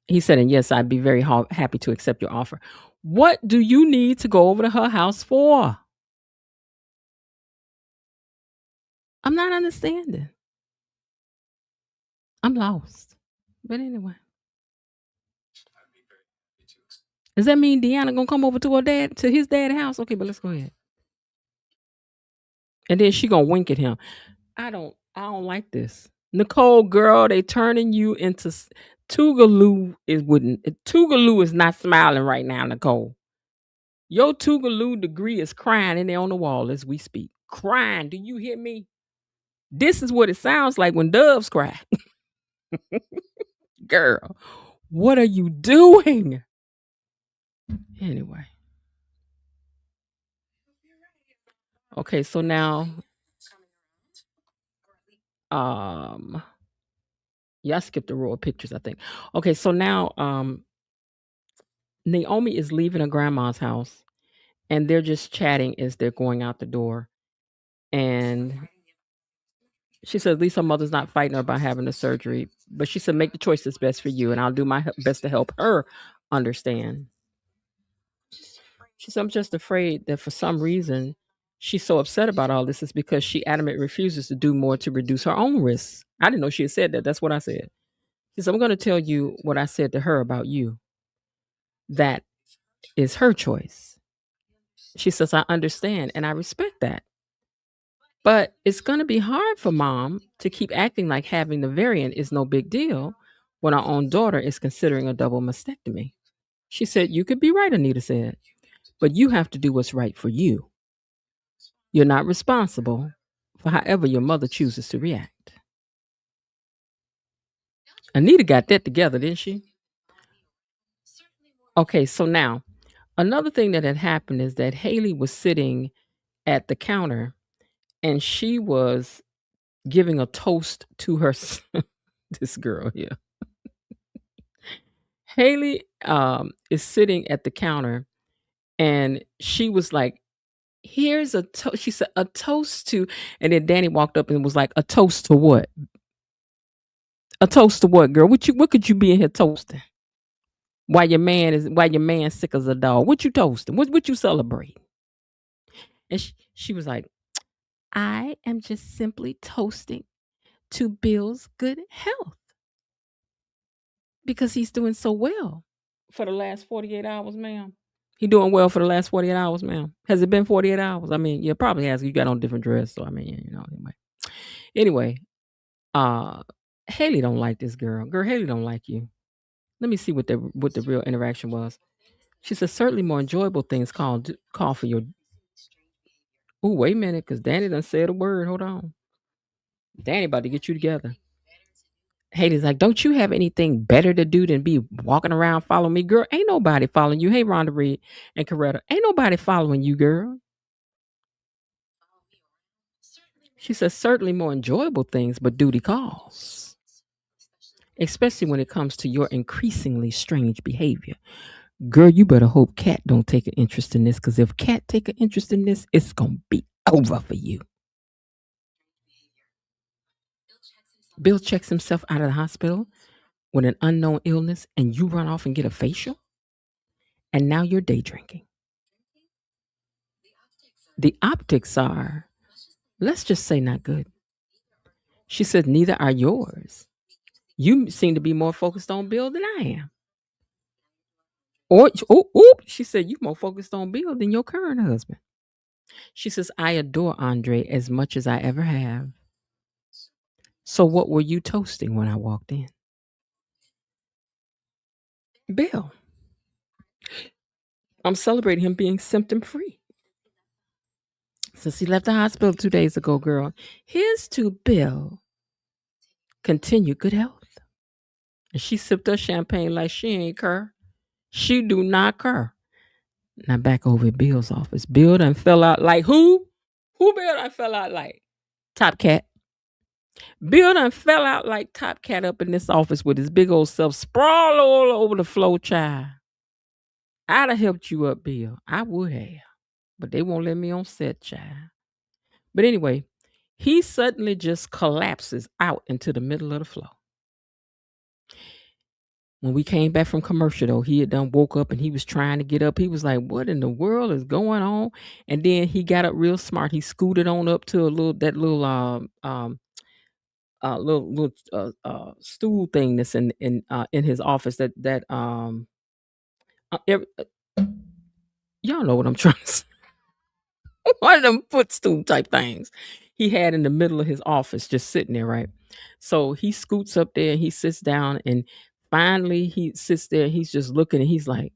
Speaker 3: He said, "And yes, I'd be very happy to accept your offer." What do you need to go over to her house for? I'm not understanding. I'm lost. But anyway. Does that mean Deanna gonna come over to his dad's house? Okay, but let's go ahead. And then she gonna wink at him. I don't like this. Nicole, girl, they turning you into Tougaloo is not smiling right now, Nicole. Your Tougaloo degree is crying in there on the wall as we speak. Crying. Do you hear me? This is what it sounds like when doves cry. Girl, what are you doing? Anyway. Okay, so now yeah, I skipped a row of pictures, I think. Okay, so now Naomi is leaving her grandma's house and they're just chatting as they're going out the door. And she said, at least her mother's not fighting her about having the surgery. But she said, make the choice that's best for you. And I'll do my best to help her understand. She said, I'm just afraid that for some reason she's so upset about all this is because she adamantly refuses to do more to reduce her own risks. I didn't know she had said that. That's what I said. She said, I'm going to tell you what I said to her about you. That is her choice. She says, I understand and I respect that. But it's going to be hard for mom to keep acting like having the variant is no big deal when our own daughter is considering a double mastectomy. She said, you could be right, Anita said, but you have to do what's right for you. You're not responsible for however your mother chooses to react. Anita got that together, didn't she? Okay, so now another thing that had happened is that Hailey was sitting at the counter and she was giving a toast to her this girl here. Hailey is sitting at the counter and she was like, here's a toast. She said, a toast to, and then Danni walked up and was like, a toast to what? A toast to what, girl? What could you be in here toasting? Why your man sick as a dog? What you toasting? What you celebrating? And she was like, I am just simply toasting to Bill's good health because he's doing so well for the last 48 hours, ma'am. He doing well for the last 48 hours, ma'am. Has it been 48 hours? I mean, yeah, probably has. You got on different dress, so I mean, Anyway, Hailey don't like this girl. Girl, Hailey don't like you. Let me see what the real interaction was. She said, certainly more enjoyable things call for your. Oh, wait a minute, because Danni done said a word. Hold on. Danni about to get you together. Hailey's like, don't you have anything better to do than be walking around following me? Girl, ain't nobody following you. Hey, Rhonda Reed and Coretta. Ain't nobody following you, girl. She says, certainly more enjoyable things, but duty calls. Especially when it comes to your increasingly strange behavior. Girl, you better hope Kat don't take an interest in this, because if Kat take an interest in this, it's going to be over for you. Bill checks himself out of the hospital with an unknown illness, and you run off and get a facial? And now you're day drinking. The optics are, let's just say, not good. She said, neither are yours. You seem to be more focused on Bill than I am. Or, she said, you more focused on Bill than your current husband. She says, I adore Andre as much as I ever have. So what were you toasting when I walked in? Bill. I'm celebrating him being symptom free. Since he left the hospital 2 days ago, girl. Here's to Bill. Continue good health. And she sipped her champagne like she ain't care. She do not care. Now back over at Bill's office. Bill done fell out like who? Who Bill done fell out like? Top Cat. Bill done fell out like Top Cat up in this office with his big old self sprawled all over the floor, child. I'd have helped you up, Bill. I would have. But they won't let me on set, child. But anyway, he suddenly just collapses out into the middle of the floor. When we came back from commercial, though, he had done woke up and he was trying to get up. He was like, what in the world is going on? And then he got up real smart. He scooted on up to little stool thing that's in his office y'all know what I'm trying to say. One of them footstool type things he had in the middle of his office, just sitting there, right? So he scoots up there, he sits down, and finally he sits there, he's just looking, and he's like,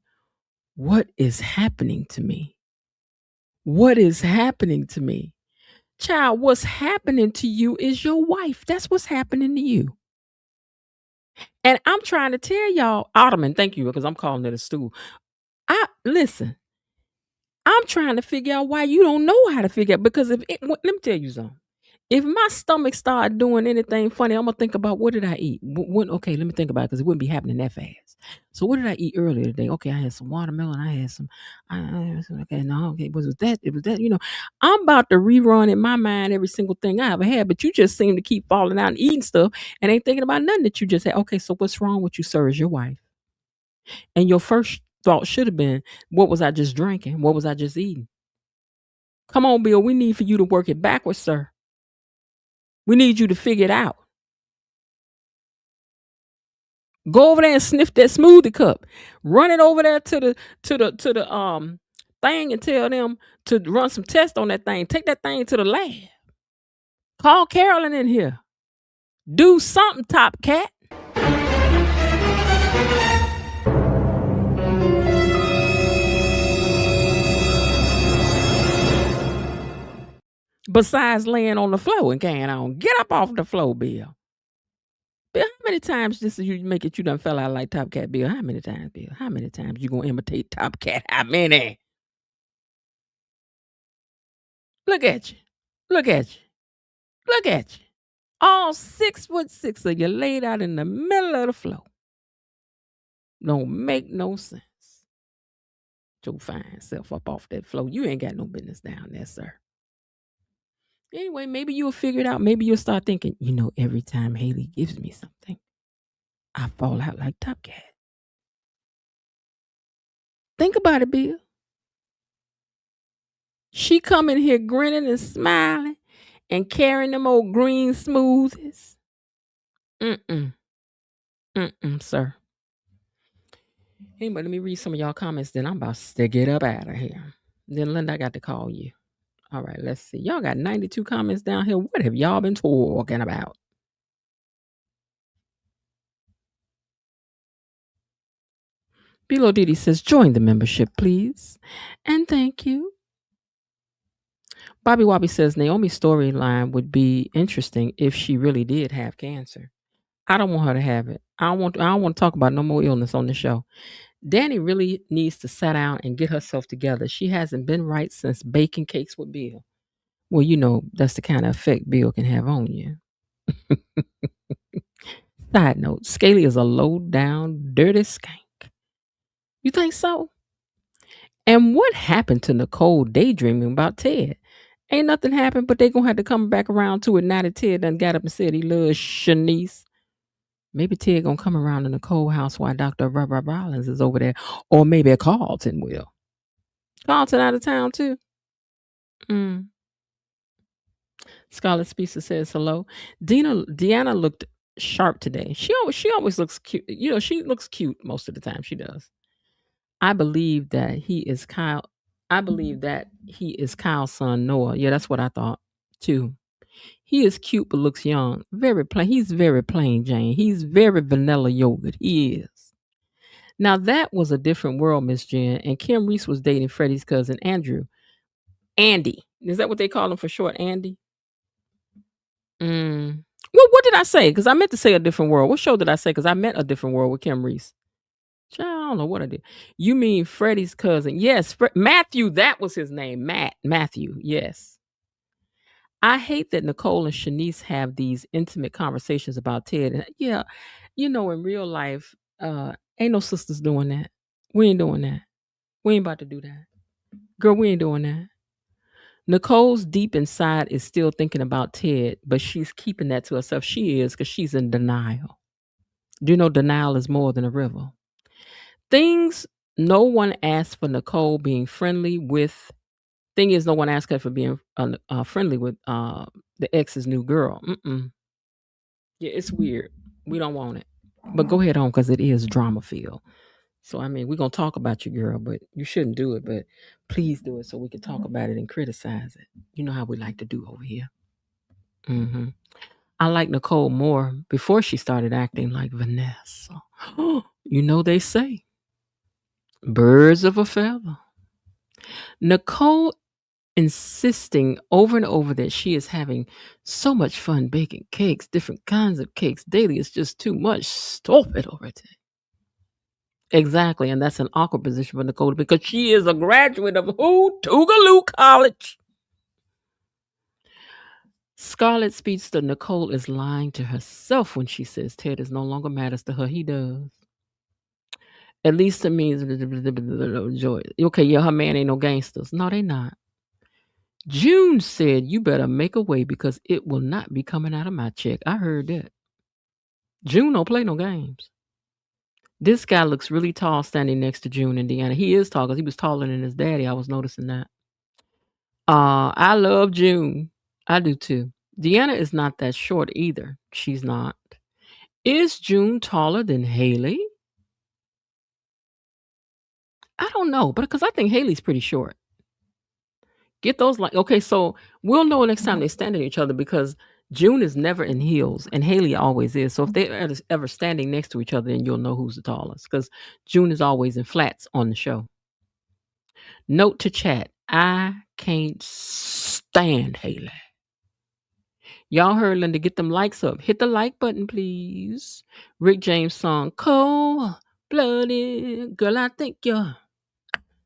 Speaker 3: What is happening to me? What is happening to me? Child, what's happening to you is your wife. That's what's happening to you. And I'm trying to tell y'all, Ottoman, thank you, because I'm calling it a stool. Listen, I'm trying to figure out why you don't know how to figure out. Because let me tell you something. If my stomach started doing anything funny, I'm gonna think about what did I eat? Okay, let me think about it because it wouldn't be happening that fast. So what did I eat earlier today? Okay, I had some watermelon. I had some. Okay, no, okay, was it that? It was that. I'm about to rerun in my mind every single thing I ever had. But you just seem to keep falling out and eating stuff and ain't thinking about nothing that you just had. Okay, so what's wrong with you, sir? Is your wife? And your first thought should have been, what was I just drinking? What was I just eating? Come on, Bill. We need for you to work it backwards, sir. We need you to figure it out. Go over there and sniff that smoothie cup. Run it over there to the thing and tell them to run some tests on that thing. Take that thing to the lab. Call Carolyn in here. Do something, Top Cat. Besides laying on the floor and carrying on. Get up off the floor, Bill. Bill, how many times this is you make it you done fell out like Top Cat, Bill? How many times, Bill? How many times you gonna imitate Top Cat? How many? Look at you. Look at you. Look at you. All 6'6" of you laid out in the middle of the floor. Don't make no sense. Your fine self up off that floor. You ain't got no business down there, sir. Anyway, maybe you'll figure it out. Maybe you'll start thinking, every time Hailey gives me something, I fall out like Top Cat. Think about it, Bill. She come in here grinning and smiling and carrying them old green smoothies. Sir. Anyway, let me read some of y'all comments. Then I'm about to get up out of here. Then Linda, I got to call you. All right, let's see. Y'all got 92 comments down here. What have y'all been talking about? Bilo Didi says, join the membership, please. And thank you. Bobby Wobby says, Naomi's storyline would be interesting if she really did have cancer. I don't want her to have it. I don't want to talk about no more illness on the show. Danni really needs to sit down and get herself together. She hasn't been right since baking cakes with Bill. Well, that's the kind of effect Bill can have on you. Side note, Scaly is a low-down, dirty skank. You think so? And what happened to Nicole daydreaming about Ted? Ain't nothing happened, but they gonna have to come back around to it now that Ted done got up and said he loves Shanice. Maybe Ted gonna come around to Nicole house while Dr. Rollins is over there. Or maybe Carlton will. Carlton out of town too? Scarlet Speaker says hello. Deanna looked sharp today. She always looks cute. She looks cute most of the time. She does. I believe that he is Kyle's son, Noah. Yeah, that's what I thought too. He is cute but looks young. Very plain. He's very plain Jane. He's very vanilla yogurt. He is. Now that was a different world, Miss Jen. And Kim Reese was dating Freddie's cousin Andrew. Andy. Is that what they call him for short? Andy? Well, what did I say? Because I meant to say a different world. What show did I say? Because I meant a different world with Kim Reese. I don't know what I did. You mean Freddie's cousin? Yes, Matthew. That was his name. Matthew. Yes. I hate that Nicole and Shanice have these intimate conversations about Ted. And yeah, in real life, ain't no sisters doing that. We ain't doing that. We ain't about to do that. Girl, we ain't doing that. Nicole's deep inside is still thinking about Ted, but she's keeping that to herself. She is, because she's in denial. Do you know denial is more than a river? Things no one asked for Nicole being friendly with. Thing is, no one asked her for being friendly with the ex's new girl. Yeah, it's weird. We don't want it. But go ahead on, because it is drama filled. So, we're going to talk about you, girl, but you shouldn't do it. But please do it so we can talk about it and criticize it. You know how we like to do over here. I like Nicole more before she started acting like Vanessa. They say. Birds of a feather. Nicole insisting over and over that she is having so much fun baking cakes, different kinds of cakes daily. It's just too much. Stop it already. Exactly, and that's an awkward position for Nicole because she is a graduate of who? Tougaloo College. Scarlet Speedster Nicole is lying to herself when she says Ted is no longer matters to her. He does. At least it means joy. Okay, yeah, her man ain't no gangsters. No, they not. June said, "You better make a way because it will not be coming out of my check." I heard that. June don't play no games. This guy looks really tall standing next to June and Deanna. He is tall because he was taller than his daddy. I was noticing that. I love June. I do too. Deanna is not that short either. She's not. Is June taller than Hailey? I don't know, but because I think Hailey's pretty short. Get those like okay, so we'll know next time they stand at each other because June is never in heels and Hailey always is. So if they're ever standing next to each other, then you'll know who's the tallest because June is always in flats on the show. Note to chat: I can't stand Hailey. Y'all heard Linda, get them likes up. Hit the like button, please. Rick James song, Cold Blooded. Girl, I think you're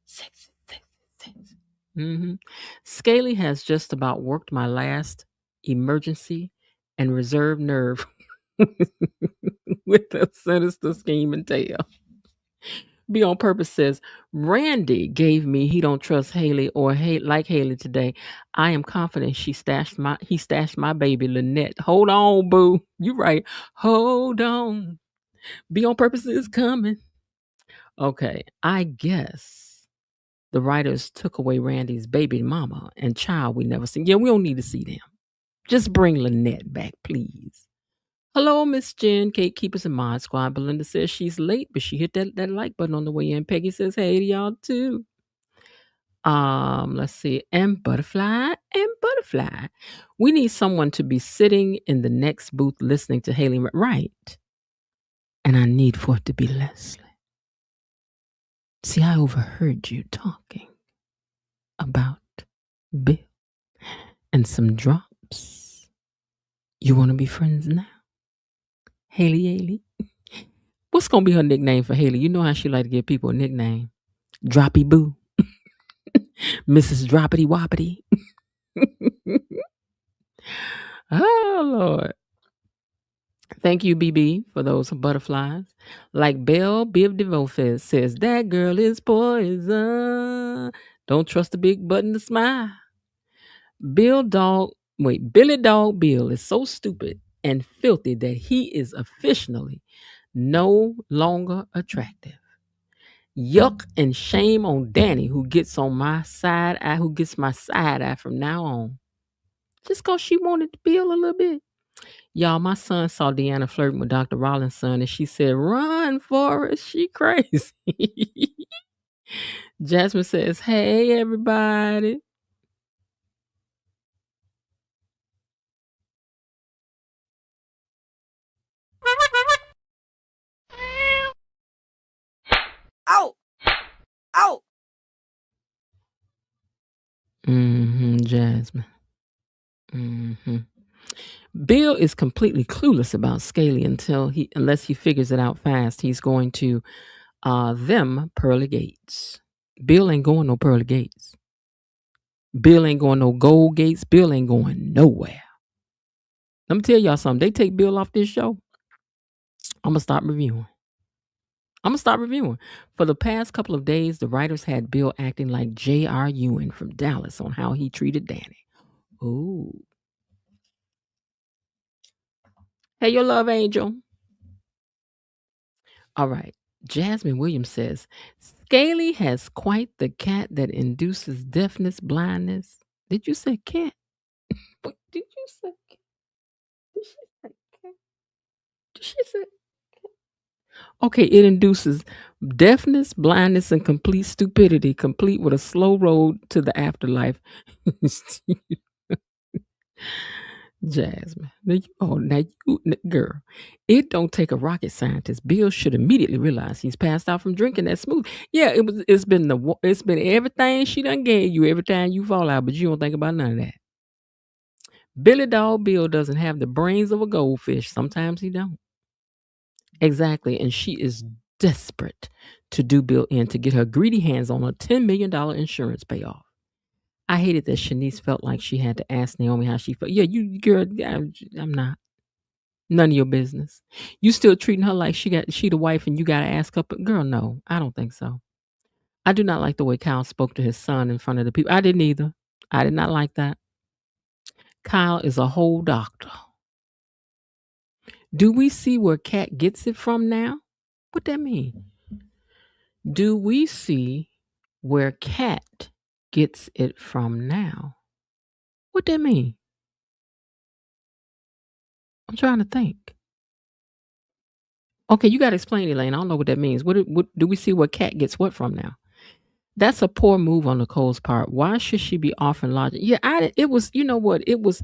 Speaker 3: sexy, sexy, sexy. Scaly has just about worked my last emergency and reserve nerve with a sinister scheme and tale. Be on purpose says Randy gave me he don't trust Hailey or like Hailey today. I am confident he stashed my baby Lynette. Hold on, boo. You right. Hold on. Be on purpose is coming. Okay, I guess the writers took away Randy's baby mama and child we never seen. Yeah, we don't need to see them. Just bring Lynette back, please. Hello, Miss Jen. Kate, keep us in mind, squad. Belinda says she's late, but she hit that like button on the way in. Peggy says, hey to y'all too. Let's see. And Butterfly. We need someone to be sitting in the next booth listening to Hailey. Right. And I need for it to be Leslie. See, I overheard you talking about Bill and some drops. You want to be friends now? Hailey. What's going to be her nickname for Hailey? You know how she like to give people a nickname. Droppy Boo. Mrs. Droppity Woppity. Oh, Lord. Thank you, BB, for those butterflies. Like Belle Biv DeVoe says, that girl is poison. Don't trust the big button to smile. Billy Dog Bill is so stupid and filthy that he is officially no longer attractive. Yuck and shame on Danni, who gets my side eye from now on. Just because she wanted to Bill a little bit. Y'all, my son saw Deanna flirting with Dr. Rollins' son, and she said, run, Forrest, she crazy. Jasmine says, hey, everybody.
Speaker 1: Ow!
Speaker 3: Jasmine. Bill is completely clueless about Scaly unless he figures it out fast. He's going to them pearly gates. Bill ain't going no pearly gates. Bill ain't going no gold gates. Bill ain't going nowhere. Let me tell y'all something. They take Bill off this show, I'm going to stop reviewing. For the past couple of days, the writers had Bill acting like J.R. Ewing from Dallas on how he treated Danni. Ooh. Hey, your love angel. All right. Jasmine Williams says, Scaly has quite the cat that induces deafness, blindness. Did you say cat? What did you say? Cat? Did she say cat? Did she say cat? Okay, it induces deafness, blindness, and complete stupidity, complete with a slow road to the afterlife. Jasmine. Girl, it don't take a rocket scientist. Bill should immediately realize he's passed out from drinking that smoothie. Yeah, it's been everything she done gave you every time you fall out, but you don't think about none of that. Billy Dog Bill doesn't have the brains of a goldfish. Sometimes he don't. Exactly, and she is desperate to do Bill in to get her greedy hands on a $10 million insurance payoff. I hated that Shanice felt like she had to ask Naomi how she felt. Yeah, you girl, I'm not. None of your business. You still treating her like she the wife and you gotta ask her. Girl, no, I don't think so. I do not like the way Kyle spoke to his son in front of the people. I didn't either. I did not like that. Kyle is a whole doctor. Do we see where Kat gets it from now? What that mean? Do we see where Kat gets it from now? What that mean? I'm trying to think. Okay, you got to explain, Elaine. I don't know what that means. What do we see where Kat gets what from now? That's a poor move on Nicole's part. Why should she be offering logic? Yeah, it was, you know what? It was,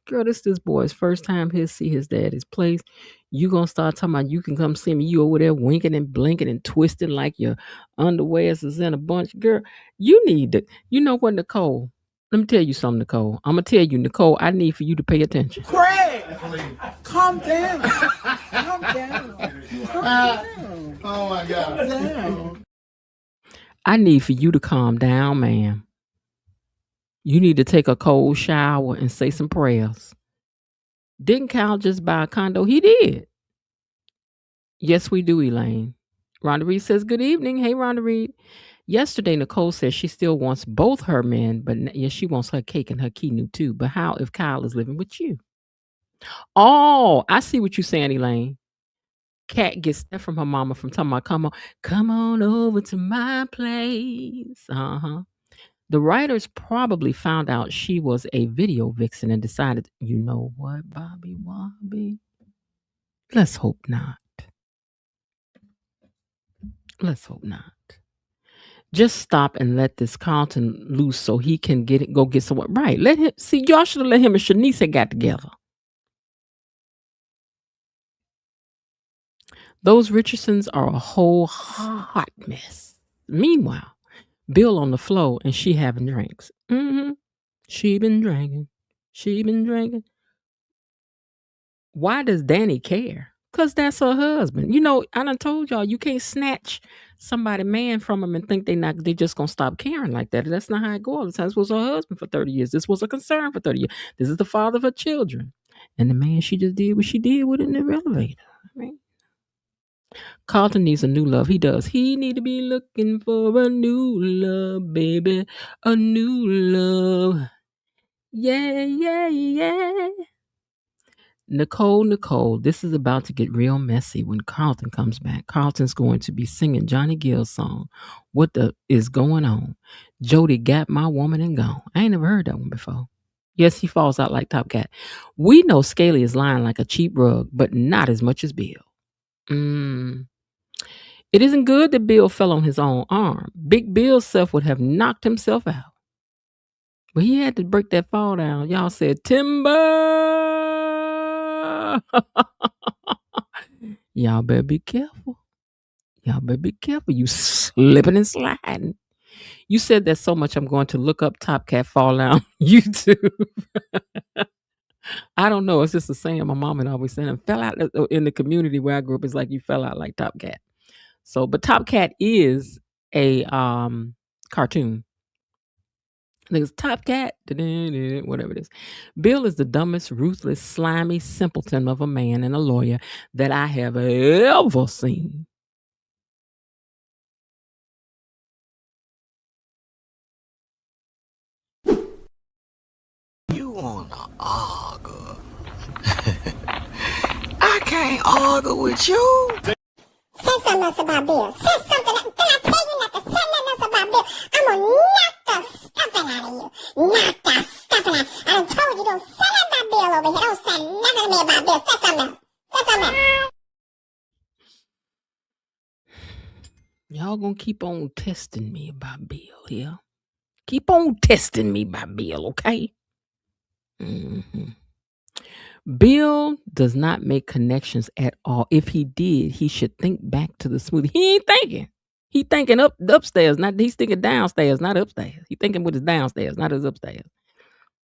Speaker 3: girl, this boy's first time he'll see his daddy's place. You gonna start talking about you can come see me. You over there winking and blinking and twisting like your underwears is in a bunch. Girl, you need to, you know what, Nicole? Let me tell you something, Nicole. I'm gonna tell you, Nicole, I need for you to pay attention.
Speaker 5: Craig, calm down. Calm down. Calm down.
Speaker 6: Oh my God.
Speaker 5: Down.
Speaker 3: I need for you to calm down, ma'am. You need to take a cold shower and say some prayers. Didn't Kyle just buy a condo? He did. Yes, we do, Elaine. Rhonda Reed says, good evening. Hey, Rhonda Reed. Yesterday, Nicole says she still wants both her men, but yes, she wants her cake and her keynote too. But how if Kyle is living with you? Oh, I see what you're saying, Elaine. Kat gets that from her mama from talking about come on over to my place. The writers probably found out she was a video vixen and decided, you know what, Bobby Wobby? Let's hope not. Let's hope not. Just stop and let this Carlton loose so he can go get someone. Right. Let him see. Y'all should have let him and Shanice had got together. Those Richardsons are a whole hot mess. Meanwhile, Bill on the floor and she having drinks. She been drinking. Why does Danni care? Because that's her husband. You know, I done told y'all you can't snatch somebody man from them and think they just gonna stop caring like that. That's not how it goes all the time. This was her husband for 30 years. This was a concern for 30 years. This is the father of her children. And the man she just did what she did with it in the elevator. I mean, Carlton needs a new love. He does. He need to be looking for a new love, baby. A new love. Yeah. Nicole, this is about to get real messy when Carlton comes back. Carlton's going to be singing Johnny Gill's song, What the is Going On? Jody got my woman and gone. I ain't never heard that one before. Yes, he falls out like Top Cat. We know Scaly is lying like a cheap rug, but not as much as Bill. It isn't good that Bill fell on his own arm. Big Bill's self would have knocked himself out. But he had to break that fall down. Y'all said, timber! Y'all better be careful. You slipping and sliding. You said that so much I'm going to look up Top Cat fall down YouTube. I don't know. It's just a saying my mom and always saying. Fell out in the community where I grew up. It's like you fell out like Top Cat. So, but Top Cat is a cartoon. I think it's Top Cat, whatever it is. Bill is the dumbest, ruthless, slimy simpleton of a man and a lawyer that I have ever seen.
Speaker 7: You wanna argue? I can't argue with you.
Speaker 4: Say something else about Bill. Say something else. Did I tell you not to say nothing else about Bill? I'm gonna knock the stuffing out of you. Knock the stuffing out. I done told you don't say nothing about Bill over here. Don't say nothing to me about Bill. Say something else. Say something else.
Speaker 3: Y'all gonna keep on testing me about Bill here. Keep on testing me about Bill, okay? Mhm. Bill does not make connections at all. If he did, he should think back to the smoothie. He ain't thinking. He thinking upstairs, not he's thinking downstairs, not upstairs. He thinking with his downstairs, not his upstairs.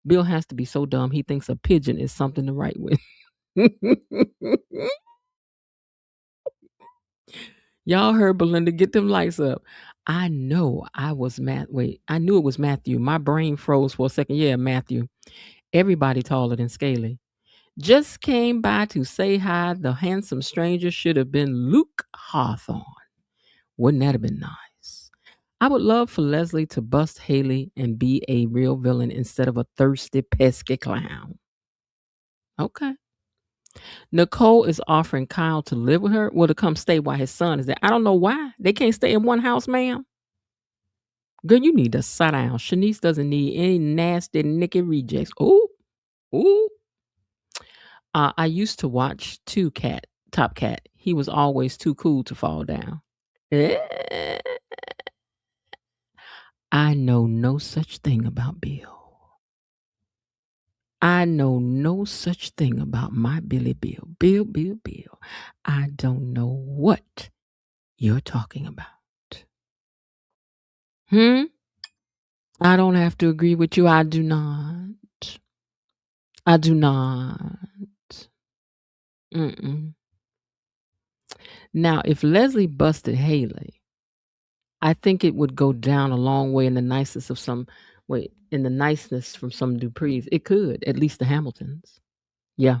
Speaker 3: Bill has to be so dumb. He thinks a pigeon is something to write with. Y'all heard Belinda, get them lights up. I know I was I knew it was Matthew. My brain froze for a second. Yeah, Matthew. Everybody taller than Scaly. Just came by to say hi. The handsome stranger should have been Luke Hawthorne. Wouldn't that have been nice? I would love for Leslie to bust Hailey and be a real villain instead of a thirsty, pesky clown. Okay. Nicole is offering Kyle to live with her. Well, to come stay while his son is there. I don't know why. They can't stay in one house, ma'am. Girl, you need to sit down. Shanice doesn't need any nasty Nicky rejects. Ooh. I used to watch Top Cat. He was always too cool to fall down. Eh. I know no such thing about Bill. I know no such thing about my Billy Bill. Bill. I don't know what you're talking about. I don't have to agree with you. I do not. Mm-mm. Now, if Leslie busted Hailey, I think it would go down a long way in the niceness from some Duprees. It could, at least the Hamiltons. Yeah.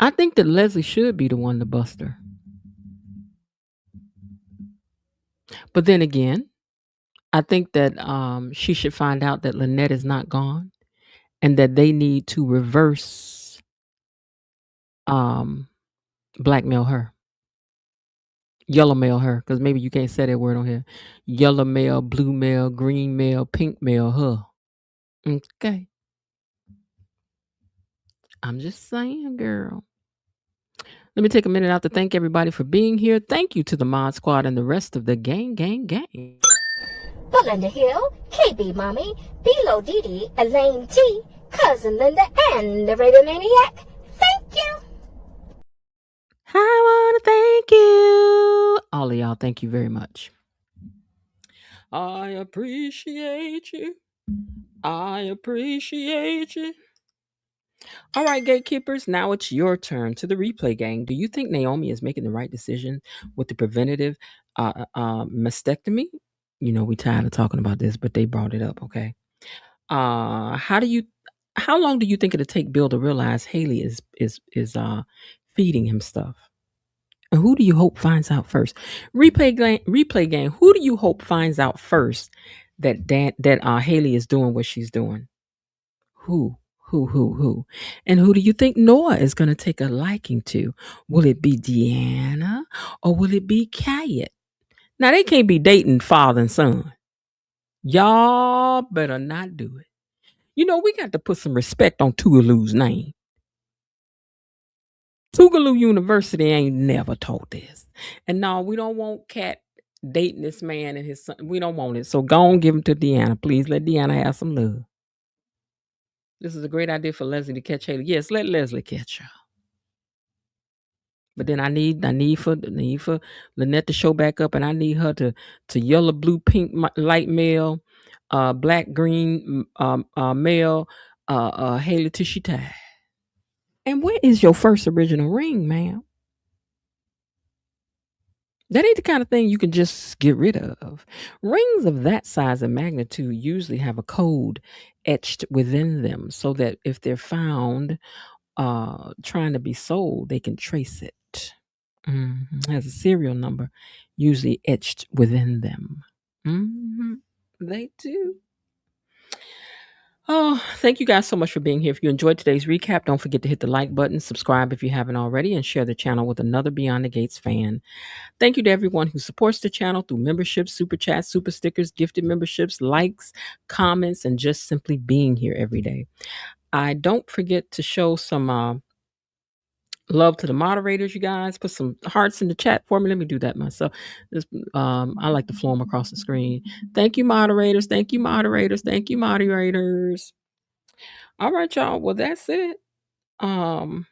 Speaker 3: I think that Leslie should be the one to bust her. But then again, I think that she should find out that Lynette is not gone and that they need to reverse blackmail her. Yellow mail her, because maybe you can't say that word on here. Yellow mail, blue mail, green mail, pink mail her. Okay. I'm just saying, girl. Let me take a minute out to thank everybody for being here. Thank you to the Mod Squad and the rest of the gang.
Speaker 6: Belinda Hill, KB Mommy, Bilo Didi, Elaine T, Cousin Linda, and the Radio Maniac. Thank you.
Speaker 3: I want to thank you. All of y'all, thank you very much. I appreciate you. All right, gatekeepers, now it's your turn. To the replay gang. Do you think Naomi is making the right decision with the preventative mastectomy? You know, we tired of talking about this, but they brought it up, okay? How long do you think it'll take Bill to realize Hailey is feeding him stuff? And who do you hope finds out first? Replay gang. Who do you hope finds out first that Hailey is doing what she's doing? Who? And who do you think Noah is going to take a liking to? Will it be Deanna or will it be Kayet? Now, they can't be dating father and son. Y'all better not do it. You know, we got to put some respect on Tougaloo's name. Tougaloo University ain't never taught this. And no, we don't want Kat dating this man and his son. We don't want it. So go on, give him to Deanna. Please let Deanna have some love. This is a great idea for Leslie to catch Hailey. Yes, let Leslie catch her. But then I need for Lynette to show back up, and I need her to yellow, blue, pink, light male, black, green, male, Hailey till she tied. And where is your first original ring, ma'am? That ain't the kind of thing you can just get rid of. Rings of that size and magnitude usually have a code etched within them so that if they're found trying to be sold, they can trace it. It has a serial number usually etched within them. They do. Oh, thank you guys so much for being here. If you enjoyed today's recap, don't forget to hit the like button, subscribe if you haven't already, and share the channel with another Beyond the Gates fan. Thank you to everyone who supports the channel through memberships, super chats, super stickers, gifted memberships, likes, comments, and just simply being here every day. I don't forget to show some love to the moderators, you guys. Put some hearts in the chat for me. Let me do that myself. I like to flow them across the screen. Thank you, moderators. All right, y'all. Well, that's it. Um,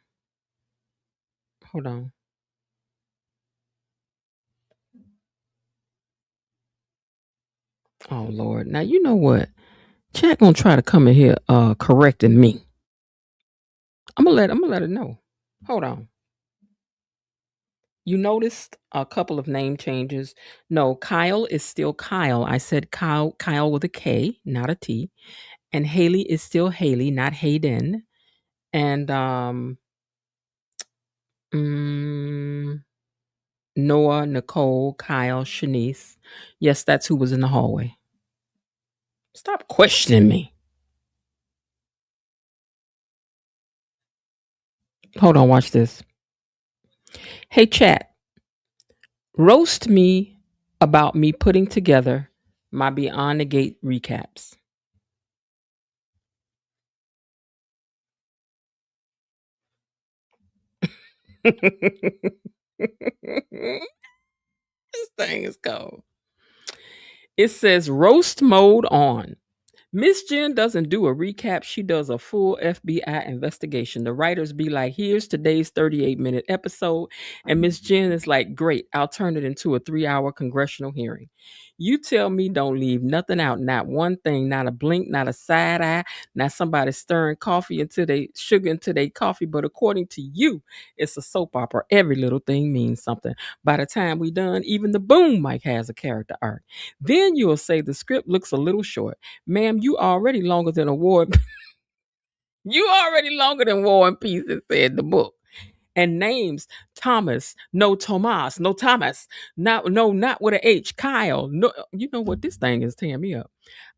Speaker 3: hold on. Oh Lord. Now you know what? Chat gonna try to come in here correcting me. I'm gonna let her know. Hold on. You noticed a couple of name changes. No, Kyle is still Kyle. I said Kyle with a K, not a T. And Hailey is still Hailey, not Hayden. And mm, Noah, Nicole, Kyle, Shanice. Yes, that's who was in the hallway. Stop questioning me. Hold on, watch this. Hey, chat, roast me about me putting together my Beyond the Gate recaps. This thing is cold. It says roast mode on. Miss Jen doesn't do a recap. She does a full FBI investigation. The writers be like, here's today's 38-minute episode. And Miss Jen is like, great, I'll turn it into a 3-hour congressional hearing. You tell me don't leave nothing out, not one thing, not a blink, not a side eye, not somebody stirring coffee into they sugar into their coffee. But according to you, it's a soap opera. Every little thing means something. By the time we done, even the boom mic has a character arc. Then you'll say the script looks a little short. Ma'am, you already longer than a war. You already longer than War and Peace, it said the book. And names Thomas, no Tomas, no Thomas, not with an H. Kyle, no. You know what? This thing is tearing me up.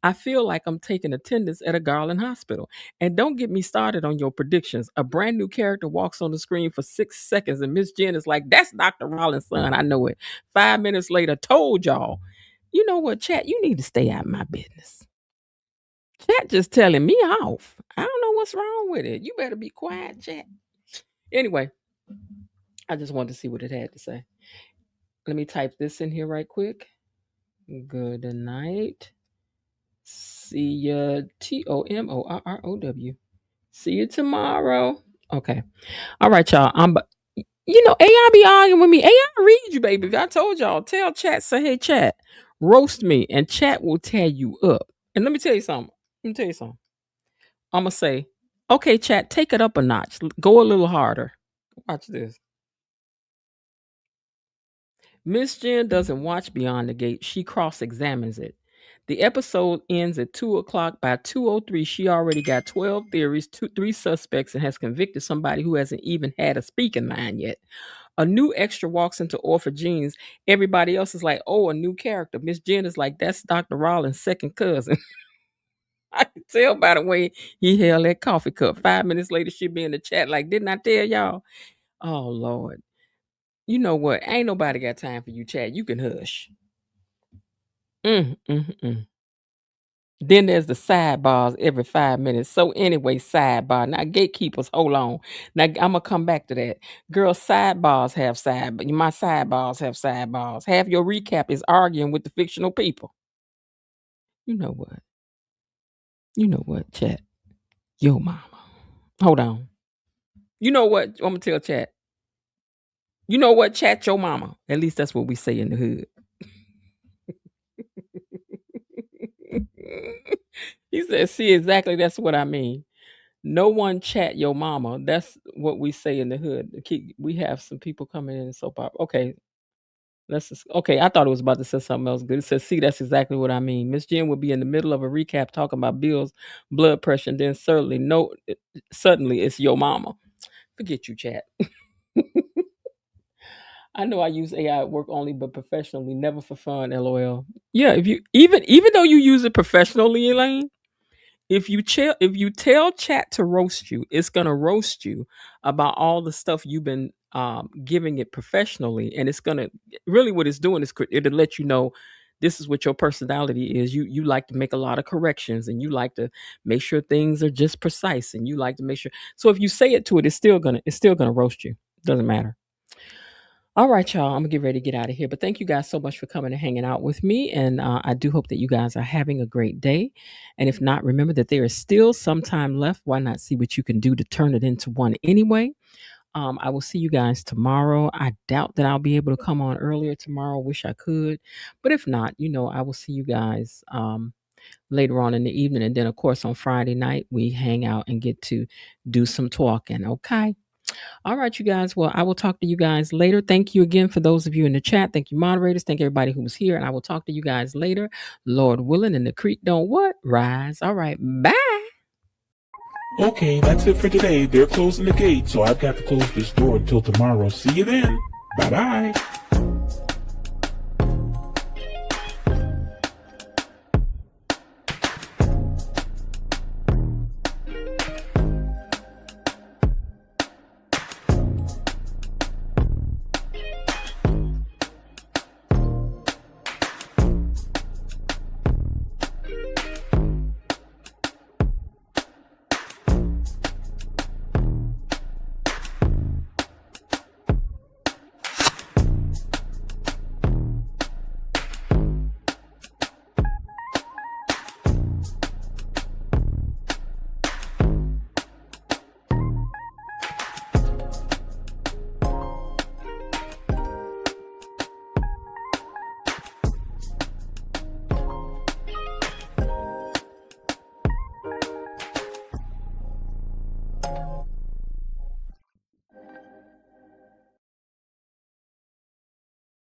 Speaker 3: I feel like I'm taking attendance at a Garland hospital. And don't get me started on your predictions. A brand new character walks on the screen for 6 seconds, and Miss Jen is like, "That's Dr. Rollins' son. I know it." 5 minutes later, told y'all. You know what, chat? You need to stay out of my business. Chat just telling me off. I don't know what's wrong with it. You better be quiet, chat. Anyway, I just wanted to see what it had to say. Let me type this in here right quick. Good night. See ya. TOMORROW. See you tomorrow. Okay. All right, y'all. AI be arguing with me. AI read you, baby. I told y'all. Tell chat, say, hey, chat, roast me, and chat will tear you up. And let me tell you something. I'm going to say, okay, chat, take it up a notch. Go a little harder. Watch this. Miss Jen doesn't watch Beyond the Gate. She cross-examines it. The episode ends at 2 o'clock. By 2:03, she already got 12 theories, 3 suspects, and has convicted somebody who hasn't even had a speaking line yet. A new extra walks into Orpha Jeans. Everybody else is like, oh, a new character. Miss Jen is like, that's Dr. Rollins' second cousin. I can tell by the way he held that coffee cup. 5 minutes later, she'll be in the chat like, didn't I tell y'all? Oh, Lord. You know what? Ain't nobody got time for you, chat. You can hush. Mm. Then there's the sidebars every 5 minutes. So anyway, sidebar. Now, gatekeepers, hold on. Now, I'm going to come back to that. Girl, sidebars have sidebars. My sidebars have sidebars. Half your recap is arguing with the fictional people. You know what? Chat? Yo, mama. Hold on. You know what? I'm going to tell chat. You know what? Chat your mama. At least that's what we say in the hood. He said, see, exactly. That's what I mean. No one chat your mama. That's what we say in the hood. We have some people coming in soap opera. Okay. Okay. I thought it was about to say something else good. It says, see, that's exactly what I mean. Miss Jen would be in the middle of a recap talking about Bill's blood pressure, and then suddenly it's your mama. Forget you, chat. I know I use AI at work only, but professionally, never for fun. LOL. Yeah, if you even though you use it professionally, Elaine, if you tell chat to roast you, it's gonna roast you about all the stuff you've been giving it professionally, and it's gonna really what it's doing is it'll let you know this is what your personality is. You like to make a lot of corrections, and you like to make sure things are just precise, and you like to make sure. So if you say it to it, it's still gonna roast you. Doesn't matter. All right, y'all. I'm gonna get ready to get out of here. But thank you guys so much for coming and hanging out with me. And I do hope that you guys are having a great day. And if not, remember that there is still some time left. Why not see what you can do to turn it into one anyway? I will see you guys tomorrow. I doubt that I'll be able to come on earlier tomorrow. Wish I could. But if not, I will see you guys later on in the evening. And then, of course, on Friday night, we hang out and get to do some talking. Okay. All right, you guys. Well, I will talk to you guys later. Thank you again for those of you in the chat. Thank you, moderators. Thank everybody who was here. And I will talk to you guys later. Lord willing, and the creek don't what? Rise. All right. Bye.
Speaker 8: Okay, that's it for today. They're closing the gate, so I've got to close this door until tomorrow. See you then. Bye-bye.